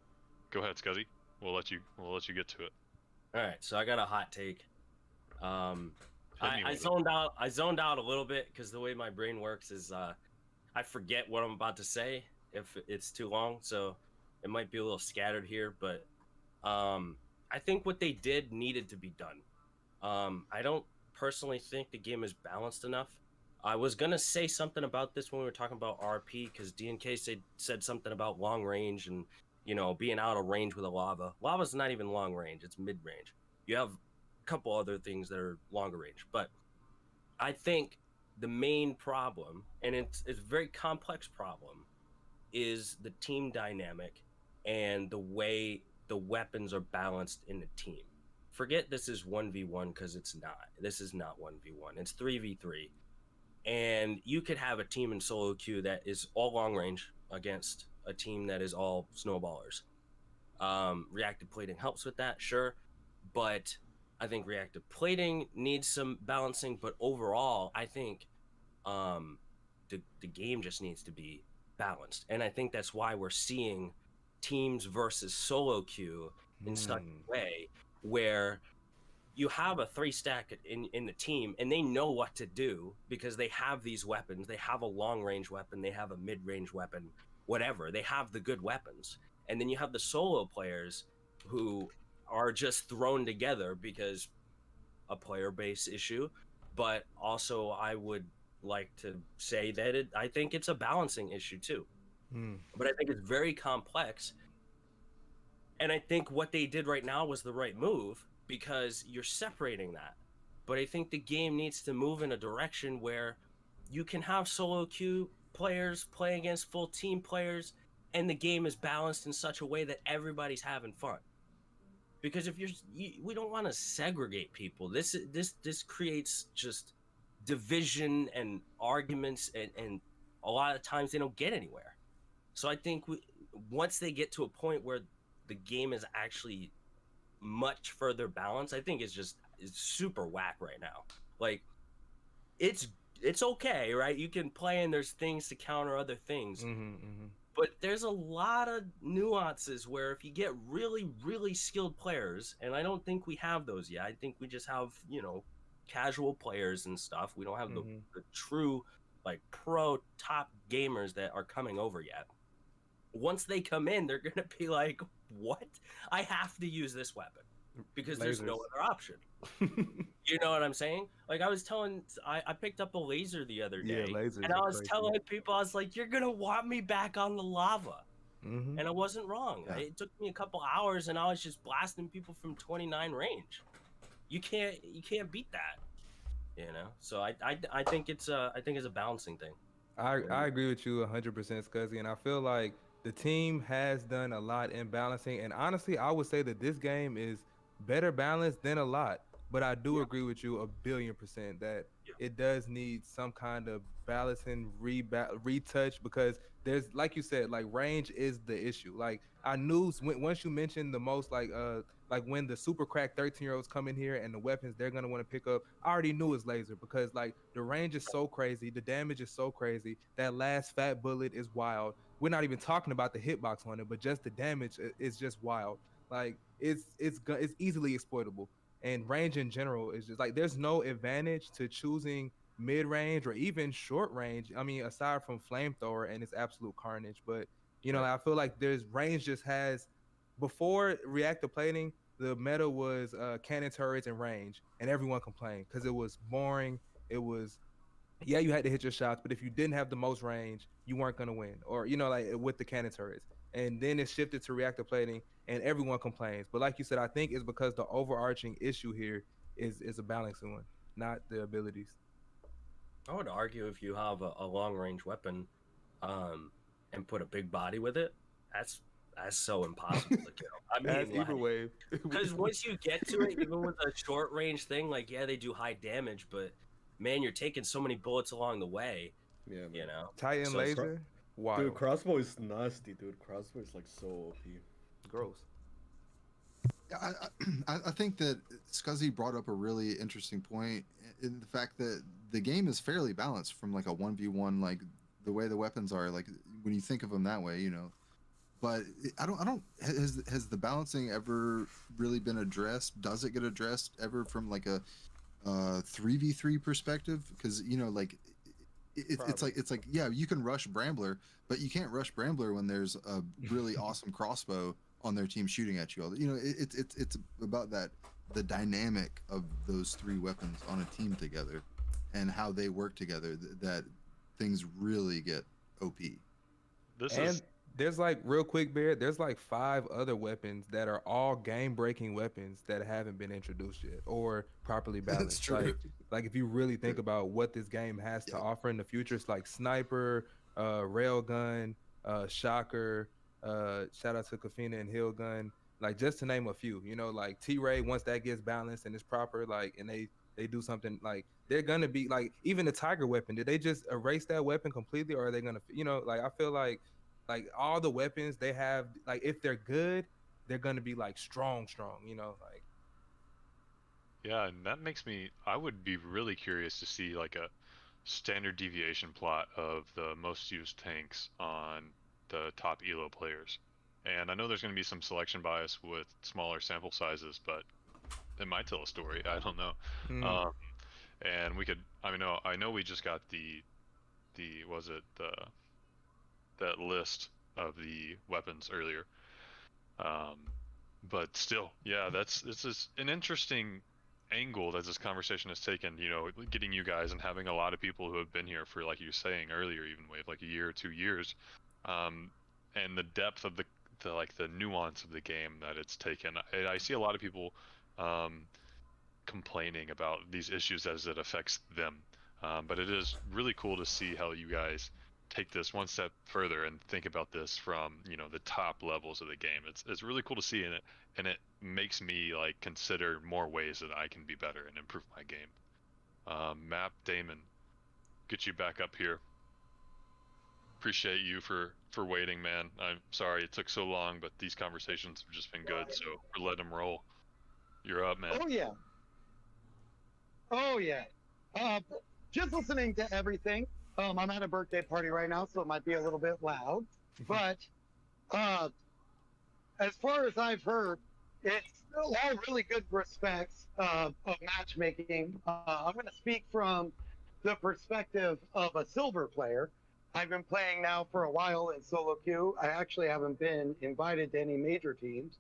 go ahead, Scuzzy. We'll let you get to it. All right, so I got a hot take. Hit me I with it. zoned out. I zoned out a little bit because the way my brain works is I forget what I'm about to say if it's too long, so it might be a little scattered here. But I think what they did needed to be done. I don't personally think the game is balanced enough. I was gonna say something about this when we were talking about RP, because DNK said something about long range and, you know, being out of range with a lava. Lava's not even long range; it's mid range. You have a couple other things that are longer range, but I think the main problem, and it's a very complex problem, is the team dynamic and the way the weapons are balanced in the team. Forget this is 1v1, because it's not. This is not 1v1. It's 3v3. And you could have a team in solo queue that is all long range against a team that is all snowballers. Reactive plating helps with that, sure. But I think reactive plating needs some balancing. But overall, I think the game just needs to be balanced. And I think that's why we're seeing teams versus solo queue in such a way where you have a 3-stack in the team, and they know what to do because they have these weapons. They have a long-range weapon. They have a mid-range weapon, whatever. They have the good weapons. And then you have the solo players who are just thrown together because a player base issue. But also, I would like to say that I think it's a balancing issue too. But I think it's very complex. And I think what they did right now was the right move because you're separating that. But I think the game needs to move in a direction where you can have solo queue players play against full team players, and the game is balanced in such a way that everybody's having fun. Because if we don't want to segregate people. This creates just division and arguments, and a lot of times they don't get anywhere. So I think once they get to a point where the game is actually much further balanced, I think it's super whack right now. Like, it's okay, right? You can play and there's things to counter other things. But there's a lot of nuances where if you get really, really skilled players, and I don't think we have those yet. I think we just have, casual players and stuff. We don't have the true, like, pro top gamers that are coming over yet. Once they come in, they're going to be like, what? I have to use this weapon because there's no other option. You know what I'm saying? Like, I picked up a laser the other day, and I was telling people, I was like, you're going to want me back on the lava. And I wasn't wrong. Yeah. It took me a couple hours, and I was just blasting people from 29 range. You can't beat that, So I think it's a balancing thing. I agree with you 100%, Scuzzy, and I feel like the team has done a lot in balancing. And honestly, I would say that this game is better balanced than a lot. But I do agree with you 1,000,000,000% that it does need some kind of balancing, retouch, because there's, like you said, like range is the issue. Like I knew once you mentioned the most, like when the super crack 13-year-olds come in here and the weapons they're gonna want to pick up, I already knew it's laser because like the range is so crazy, the damage is so crazy. That last fat bullet is wild. We're not even talking about the hitbox on it, but just the damage is just wild. Like it's easily exploitable. And range in general is just like there's no advantage to choosing mid-range or even short range. I mean, aside from flamethrower and its absolute carnage, but I feel like there's range just has before reactive plating, the meta was cannon turrets and range, and everyone complained because it was boring. It was you had to hit your shots, but if you didn't have the most range, you weren't gonna win. Or like with the cannon turrets. And then it shifted to reactive plating, and everyone complains. But like you said, I think it's because the overarching issue here is a balancing one, not the abilities. I would argue if you have a long range weapon, and put a big body with it, that's so impossible to kill. I mean, Either way, because once you get to it, even with a short range thing, like they do high damage, but man, you're taking so many bullets along the way. Yeah, man. Titan laser, wow, dude, crossbow is nasty, dude. Crossbow is like so OP. Gross. I think that Scuzzy brought up a really interesting point in the fact that the game is fairly balanced from like a 1v1, like the way the weapons are, like when you think of them that way, But I don't. Has the balancing ever really been addressed? Does it get addressed ever from like a 3v3 perspective? Because like it's like yeah, you can rush Brambler, but you can't rush Brambler when there's a really awesome crossbow on their team shooting at you. It's about the dynamic of those three weapons on a team together and how they work together that things really get OP. There's like real quick, Bear. There's like 5 other weapons that are all game-breaking weapons that haven't been introduced yet or properly balanced. That's true. Like if you really think about what this game has to offer in the future, it's like sniper, railgun, shocker. Shout out to Kafina and Hillgun. Like just to name a few. Like T-Ray, once that gets balanced and it's proper, like and they do something, like they're gonna be like even the Tiger weapon. Did they just erase that weapon completely, or are they gonna like I feel like all the weapons they have, like if they're good, they're gonna be like strong, like. Yeah, and that makes me. I would be really curious to see like a standard deviation plot of the most used tanks on the top elo players. And I know there's going to be some selection bias with smaller sample sizes, but it might tell a story. I don't know. And we could. I know we just got that list of the weapons earlier. But still, yeah, this is an interesting angle that this conversation has taken. You know, getting you guys and having a lot of people who have been here for, like you were saying earlier, even Wave, like a year or 2 years, and the depth of the like the nuance of the game that it's taken. I see a lot of people complaining about these issues as it affects them. But it is really cool to see how you guys take this one step further and think about this from, you know, the top levels of the game. It's really cool to see, and it makes me like consider more ways that I can be better and improve my game. Map Damon, get you back up here. Appreciate you for waiting, man. I'm sorry it took so long, but these conversations have just been good, so we're letting them roll. You're up, man. Oh yeah. Oh yeah. Just listening to everything. I'm at a birthday party right now, so it might be a little bit loud. But as far as I've heard, it's all really good respects of matchmaking. I'm going to speak from the perspective of a silver player. I've been playing now for a while in solo queue. I actually haven't been invited to any major teams.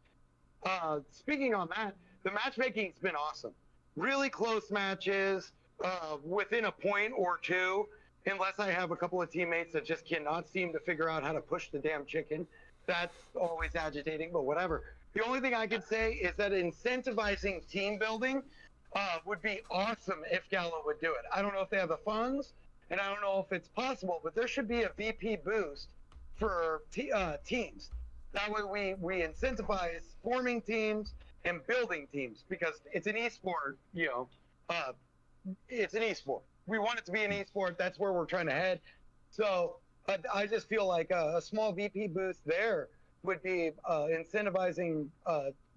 Speaking on that, the matchmaking's been awesome. Really close matches, within a point or two, unless I have a couple of teammates that just cannot seem to figure out how to push the damn chicken. That's always agitating, but whatever. The only thing I could say is that incentivizing team building would be awesome if Gala would do it. I don't know if they have the funds, and I don't know if it's possible, but there should be a VP boost for teams. That way we incentivize forming teams and building teams, because it's an esport, you know, it's an esport. We want it to be an esport. That's where we're trying to head. So I just feel like a small VP boost there would be incentivizing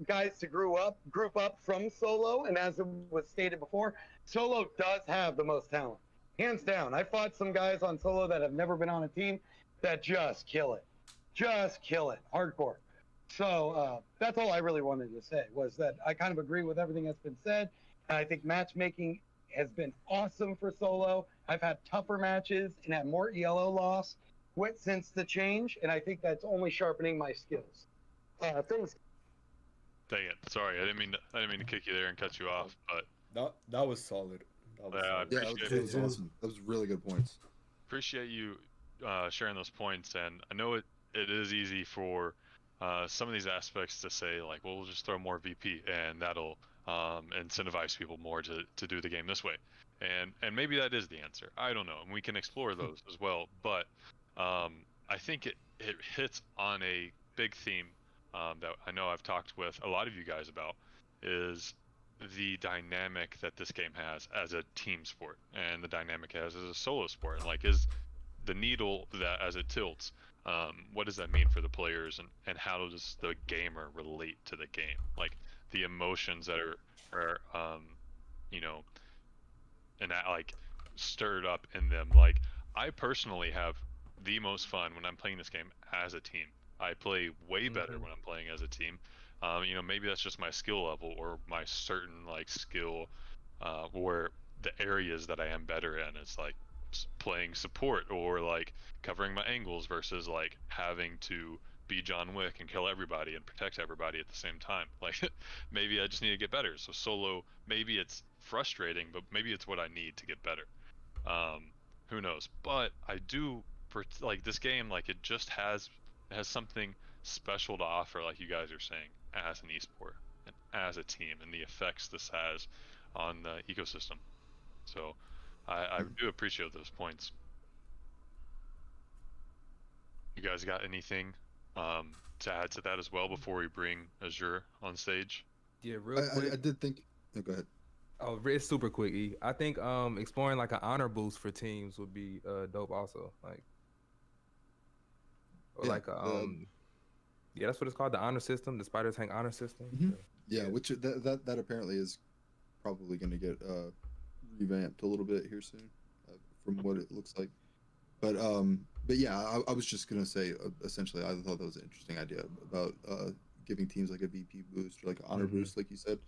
guys to group up from solo. And as it was stated before, solo does have the most talent, hands down. I fought some guys on solo that have never been on a team that just kill it, hardcore. So that's all I really wanted to say, was that I kind of agree with everything that's been said. And I think matchmaking has been awesome for solo. I've had tougher matches and had more ELO loss since the change, and I think that's only sharpening my skills. Thanks. Dang it! Sorry, I didn't mean to kick you there and cut you off, but That was solid. That was solid. Yeah, that was awesome. That was really good points. Appreciate you sharing those points, and I know it is easy for some of these aspects to say, like, well, we'll just throw more VP and that'll incentivize people more to do the game this way, and maybe that is the answer. I don't know, and we can explore those as well. But I think it hits on a big theme that I know I've talked with a lot of you guys about, is the dynamic that this game has as a team sport and the dynamic it has as a solo sport. Like, is the needle that as it tilts, what does that mean for the players, and how does the gamer relate to the game? Like, the emotions that are you know, and that, like, stirred up in them. Like, I personally have the most fun when I'm playing this game as a team. I play way better when I'm playing as a team. You know, maybe that's just my skill level or my certain, like, skill, where the areas that I am better in is like playing support or like covering my angles versus like having to be John Wick and kill everybody and protect everybody at the same time. Like, maybe I just need to get better. So solo, maybe it's frustrating, but maybe it's what I need to get better. Who knows? But I do like this game. Like, it just has something special to offer, like you guys are saying, as an esport and as a team, and the effects this has on the ecosystem. So I do appreciate those points. You guys got anything to add to that as well before we bring Azure on stage? Yeah, real quick. I did think. Oh, go ahead. Oh, it's super quick. E. I think exploring like an honor boost for teams would be dope also. Like, or Yeah, like yeah, that's what it's called, the honor system, the Spider Tank honor system. Mhm. Yeah, which that apparently is probably going to get revamped a little bit here soon, from what it looks like. But yeah, I was just gonna say, essentially, I thought that was an interesting idea about giving teams like a VP boost or like an honor boost, like you said.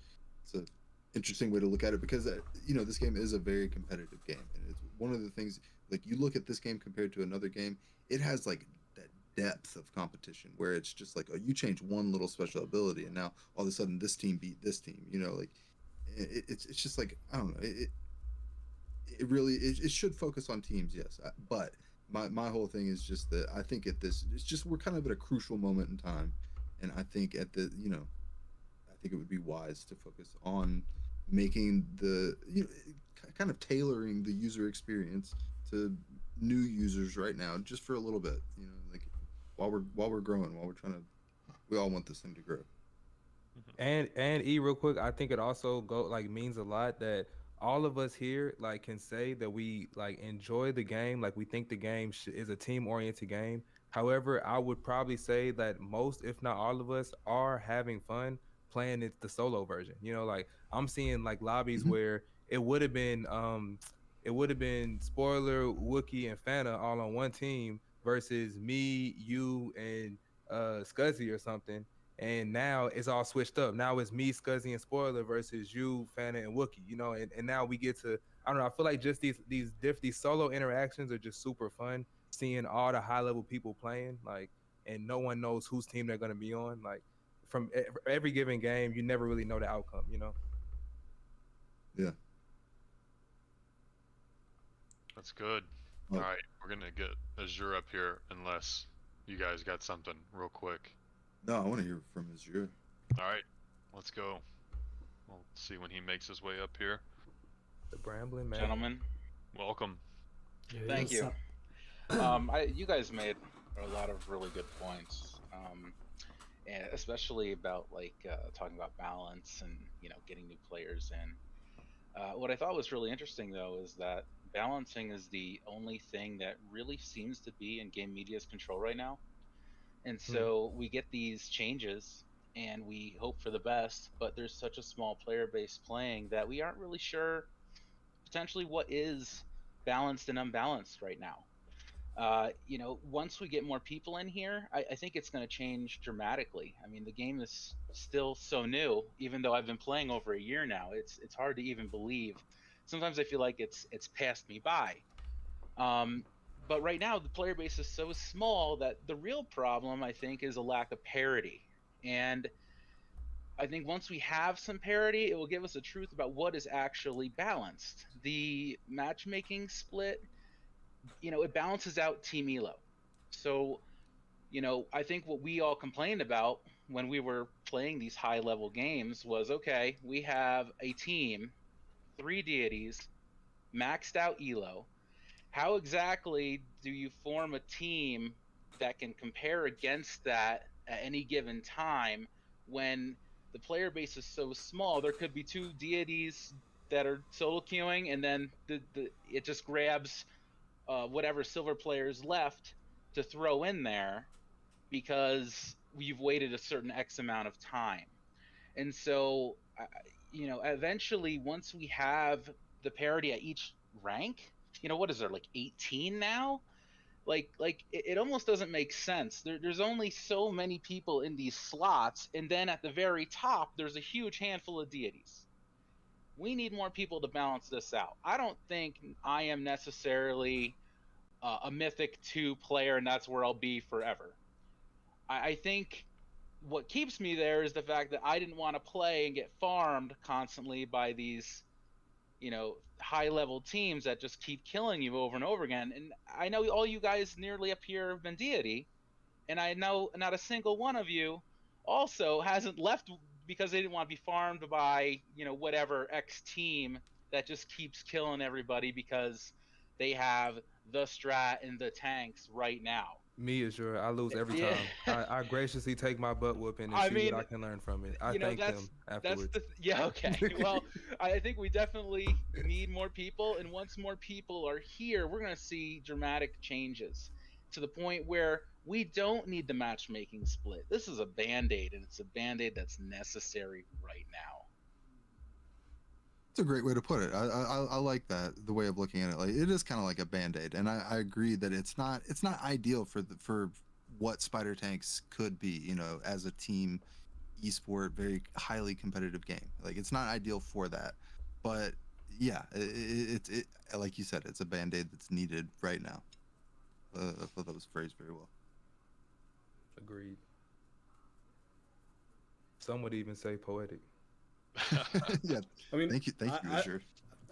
It's an interesting way to look at it, because you know, this game is a very competitive game, and it's one of the things, like, you look at this game compared to another game, it has like that depth of competition where it's just like, oh, you change one little special ability and now all of a sudden this team beat this team. You know, like it's just like, I don't know. It really it should focus on teams, yes. But my whole thing is just that I think it's just we're kind of at a crucial moment in time, and I think at the I think it would be wise to focus on making the kind of tailoring the user experience to new users right now, just for a little bit, like while we're growing, while we're trying to, we all want this thing to grow. And real quick, I think it also means a lot that all of us here can say that we enjoy the game, we think the game is a team oriented game. However, I would probably say that most, if not all of us, are having fun playing the solo version. I'm seeing lobbies where it would have been Spoiler, Wookie, and Fanta all on one team versus me, you, and Scuzzy or something. And now it's all switched up. Now it's me, Scuzzy, and Spoiler versus you, Fanta, and Wookie. And now we get to, I don't know, I feel like just these solo interactions are just super fun. Seeing all the high level people playing, and no one knows whose team they're gonna be on. From every given game, you never really know the outcome. Yeah. That's good. All right, we're gonna get Azure up here unless you guys got something real quick. No, I want to hear from Azure. All right, let's go. We'll see when he makes his way up here. The Brambling Man. Gentlemen, welcome. Thank you. You guys made a lot of really good points, and especially about talking about balance and getting new players in. What I thought was really interesting though is that balancing is the only thing that really seems to be in game media's control right now. And so we get these changes and we hope for the best, but there's such a small player base playing that we aren't really sure potentially what is balanced and unbalanced right now. Once we get more people in here, I think it's going to change dramatically. I mean, the game is still so new, even though I've been playing over a year now. It's hard to even believe. Sometimes I feel like it's passed me by. But right now, the player base is so small that the real problem, I think, is a lack of parity. And I think once we have some parity, it will give us a truth about what is actually balanced. The matchmaking split, it balances out Team Elo. So, I think what we all complained about when we were playing these high-level games was, okay, we have a team, 3 deities, maxed out Elo. How exactly do you form a team that can compare against that at any given time when the player base is so small? There could be 2 deities that are solo queuing, and then it just grabs whatever silver players left to throw in there because we've waited a certain X amount of time. And so, eventually, once we have the parity at each rank, what is there, 18 now? It almost doesn't make sense. There's only so many people in these slots, and then at the very top, there's a huge handful of deities. We need more people to balance this out. I don't think I am necessarily a Mythic 2 player, and that's where I'll be forever. I think what keeps me there is the fact that I didn't want to play and get farmed constantly by these high-level teams that just keep killing you over and over again. And I know all you guys nearly up here have been deity, and I know not a single one of you also hasn't left because they didn't want to be farmed by whatever X team that just keeps killing everybody because they have the strat and the tanks right now. Me, Azure, I lose every time. I graciously take my butt whooping and see what I can learn from it. I thank them afterwards. Okay. Well, I think we definitely need more people, and once more people are here, we're going to see dramatic changes to the point where we don't need the matchmaking split. This is a Band-Aid, and it's a Band-Aid that's necessary right now. It's a great way to put it. I like that, the way of looking at it. It is kind of like a Band-Aid, and I agree that it's not ideal for what Spider Tanks could be, as a team esport, very highly competitive game. It's not ideal for that, but yeah, it like you said, it's a Band-Aid that's needed right now. I thought that was phrased very well. Agreed. Some would even say poetic. Yeah. I mean, Thank you, Richard.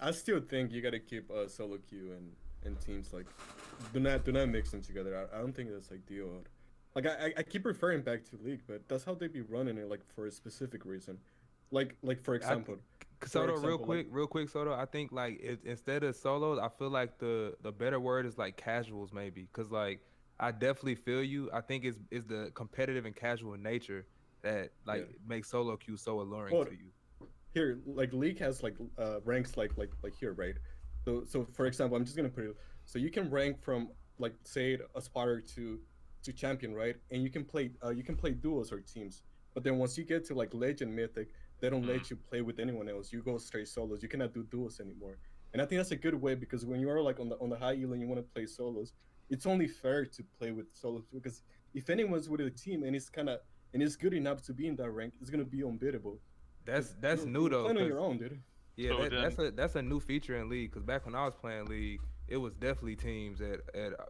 I still think you gotta keep solo queue and teams like do not mix them together. I don't think that's like the odd. Like I keep referring back to League, but that's how they be running it like for a specific reason. Like for example. Soto, real quick, Soto. I think like instead of solos, I feel like the better word is like casuals maybe, cause like I definitely feel you. I think it's the competitive and casual nature that like makes solo queue so alluring to you. Here, like League has like ranks like here, right? So for example, I'm just gonna put it. So you can rank from like say a spotter to champion, right? And you can play duos or teams. But then once you get to like legend mythic, they don't let you play with anyone else. You go straight solos. You cannot do duos anymore. And I think that's a good way because when you are like on the high elo and you want to play solos, it's only fair to play with solos because if anyone's with a team and it's good enough to be in that rank, it's gonna be unbeatable. That's new though. Playing on your own, dude. Yeah, that's a new feature in League. Cause back when I was playing League, it was definitely teams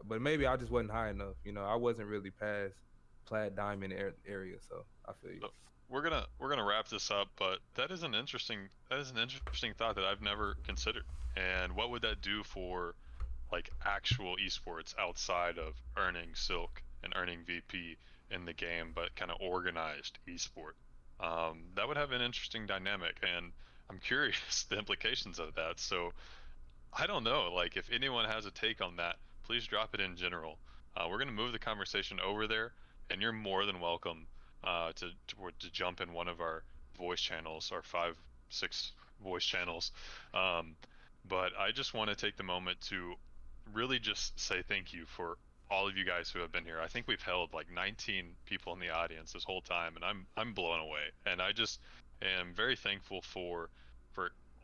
but maybe I just wasn't high enough. You know, I wasn't really past plat diamond area. So I feel you. We're gonna wrap this up, but that is an interesting thought that I've never considered. And what would that do for like actual esports outside of earning Silk and earning VP in the game, but kind of organized esport? That would have an interesting dynamic, and I'm curious the implications of that. So I don't know, like if anyone has a take on that, please drop it in general. We're gonna move the conversation over there, and you're more than welcome to jump in one of our voice channels, our 5-6 voice channels. But I just want to take the moment to really just say thank you for all of you guys who have been here. I think we've held like 19 people in the audience this whole time, and I'm blown away. And I just am very thankful for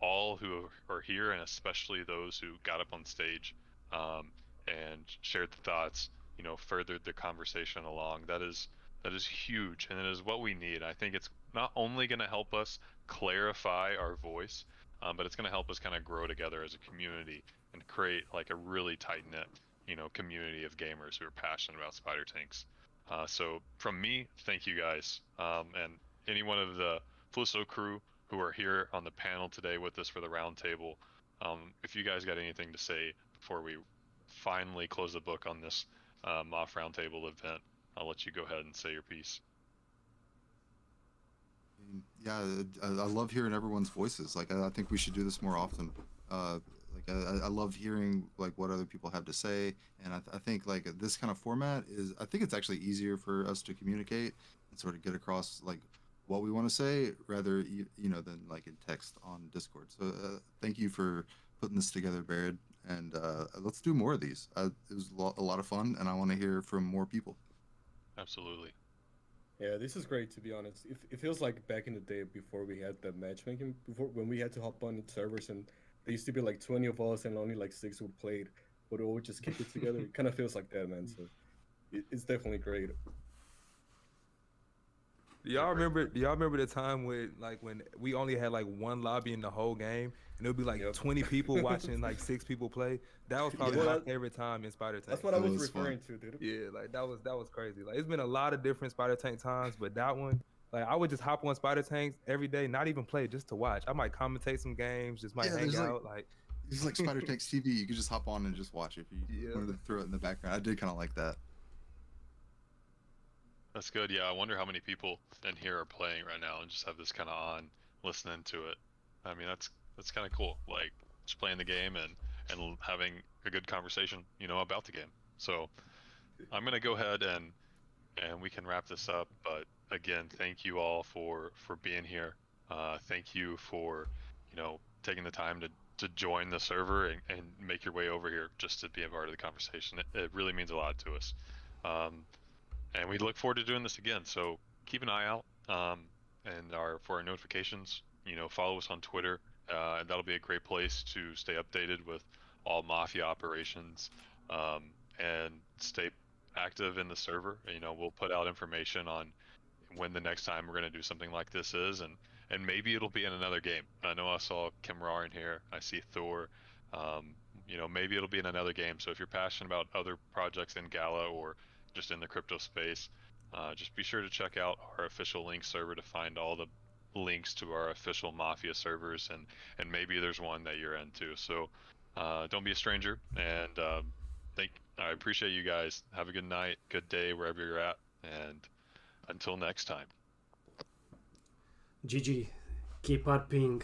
all who are here, and especially those who got up on stage and shared the thoughts, you know, furthered the conversation along. That is huge, and it is what we need. I think it's not only going to help us clarify our voice, but it's going to help us kind of grow together as a community and create like a really tight-knit, you know, community of gamers who are passionate about spider tanks. So from me, thank you guys, and any one of the Flusso crew who are here on the panel today with us for the roundtable. If you guys got anything to say before we finally close the book on this MAF roundtable event, I'll let you go ahead and say your piece. Yeah, I love hearing everyone's voices. Like, I think we should do this more often. I love hearing like what other people have to say, and I think like this kind of format I think it's actually easier for us to communicate and sort of get across like what we want to say rather than like in text on Discord. So thank you for putting this together, Baird, and let's do more of these. It was a lot of fun, and I want to hear from more people. Absolutely. Yeah, this is great, to be honest. It feels like back in the day before we had the matchmaking, before when we had to hop on servers and there used to be like 20 of us and only like 6 would play it, but we would just kick it together. It kind of feels like that, man. So it's definitely great. Do y'all remember the time when we only had like one lobby in the whole game and it would be like 20 people watching like 6 people play? That was probably my favorite time in Spider Tank. That's what I was referring to, dude. Yeah, like that was crazy. Like it's been a lot of different Spider Tank times, but that one, like I would just hop on Spider Tanks every day, not even play, just to watch. I might commentate some games, just might hang out. Like it's like Spider Tanks TV. You could just hop on and just watch it if you wanted to throw it in the background. I did kind of like that. That's good. Yeah, I wonder how many people in here are playing right now and just have this kind of on, listening to it. I mean, that's kind of cool. Like just playing the game and having a good conversation, you know, about the game. So I'm gonna go ahead and we can wrap this up. But again, thank you all for being here. Thank you for, you know, taking the time to join the server and make your way over here just to be a part of the conversation. It really means a lot to us. And we look forward to doing this again. So keep an eye out for our notifications. You know, follow us on Twitter. That'll be a great place to stay updated with all Mafia operations and stay active in the server. You know, we'll put out information on when the next time we're going to do something like this is, and maybe it'll be in another game. I know I saw Kimrar in here. I see Thor. You know, maybe it'll be in another game. So if you're passionate about other projects in Gala or just in the crypto space, just be sure to check out our official link server to find all the links to our official Mafia servers, and maybe there's one that you're into. So don't be a stranger, and I appreciate you guys. Have a good night, good day, wherever you're at, and until next time. GG. Keep our ping.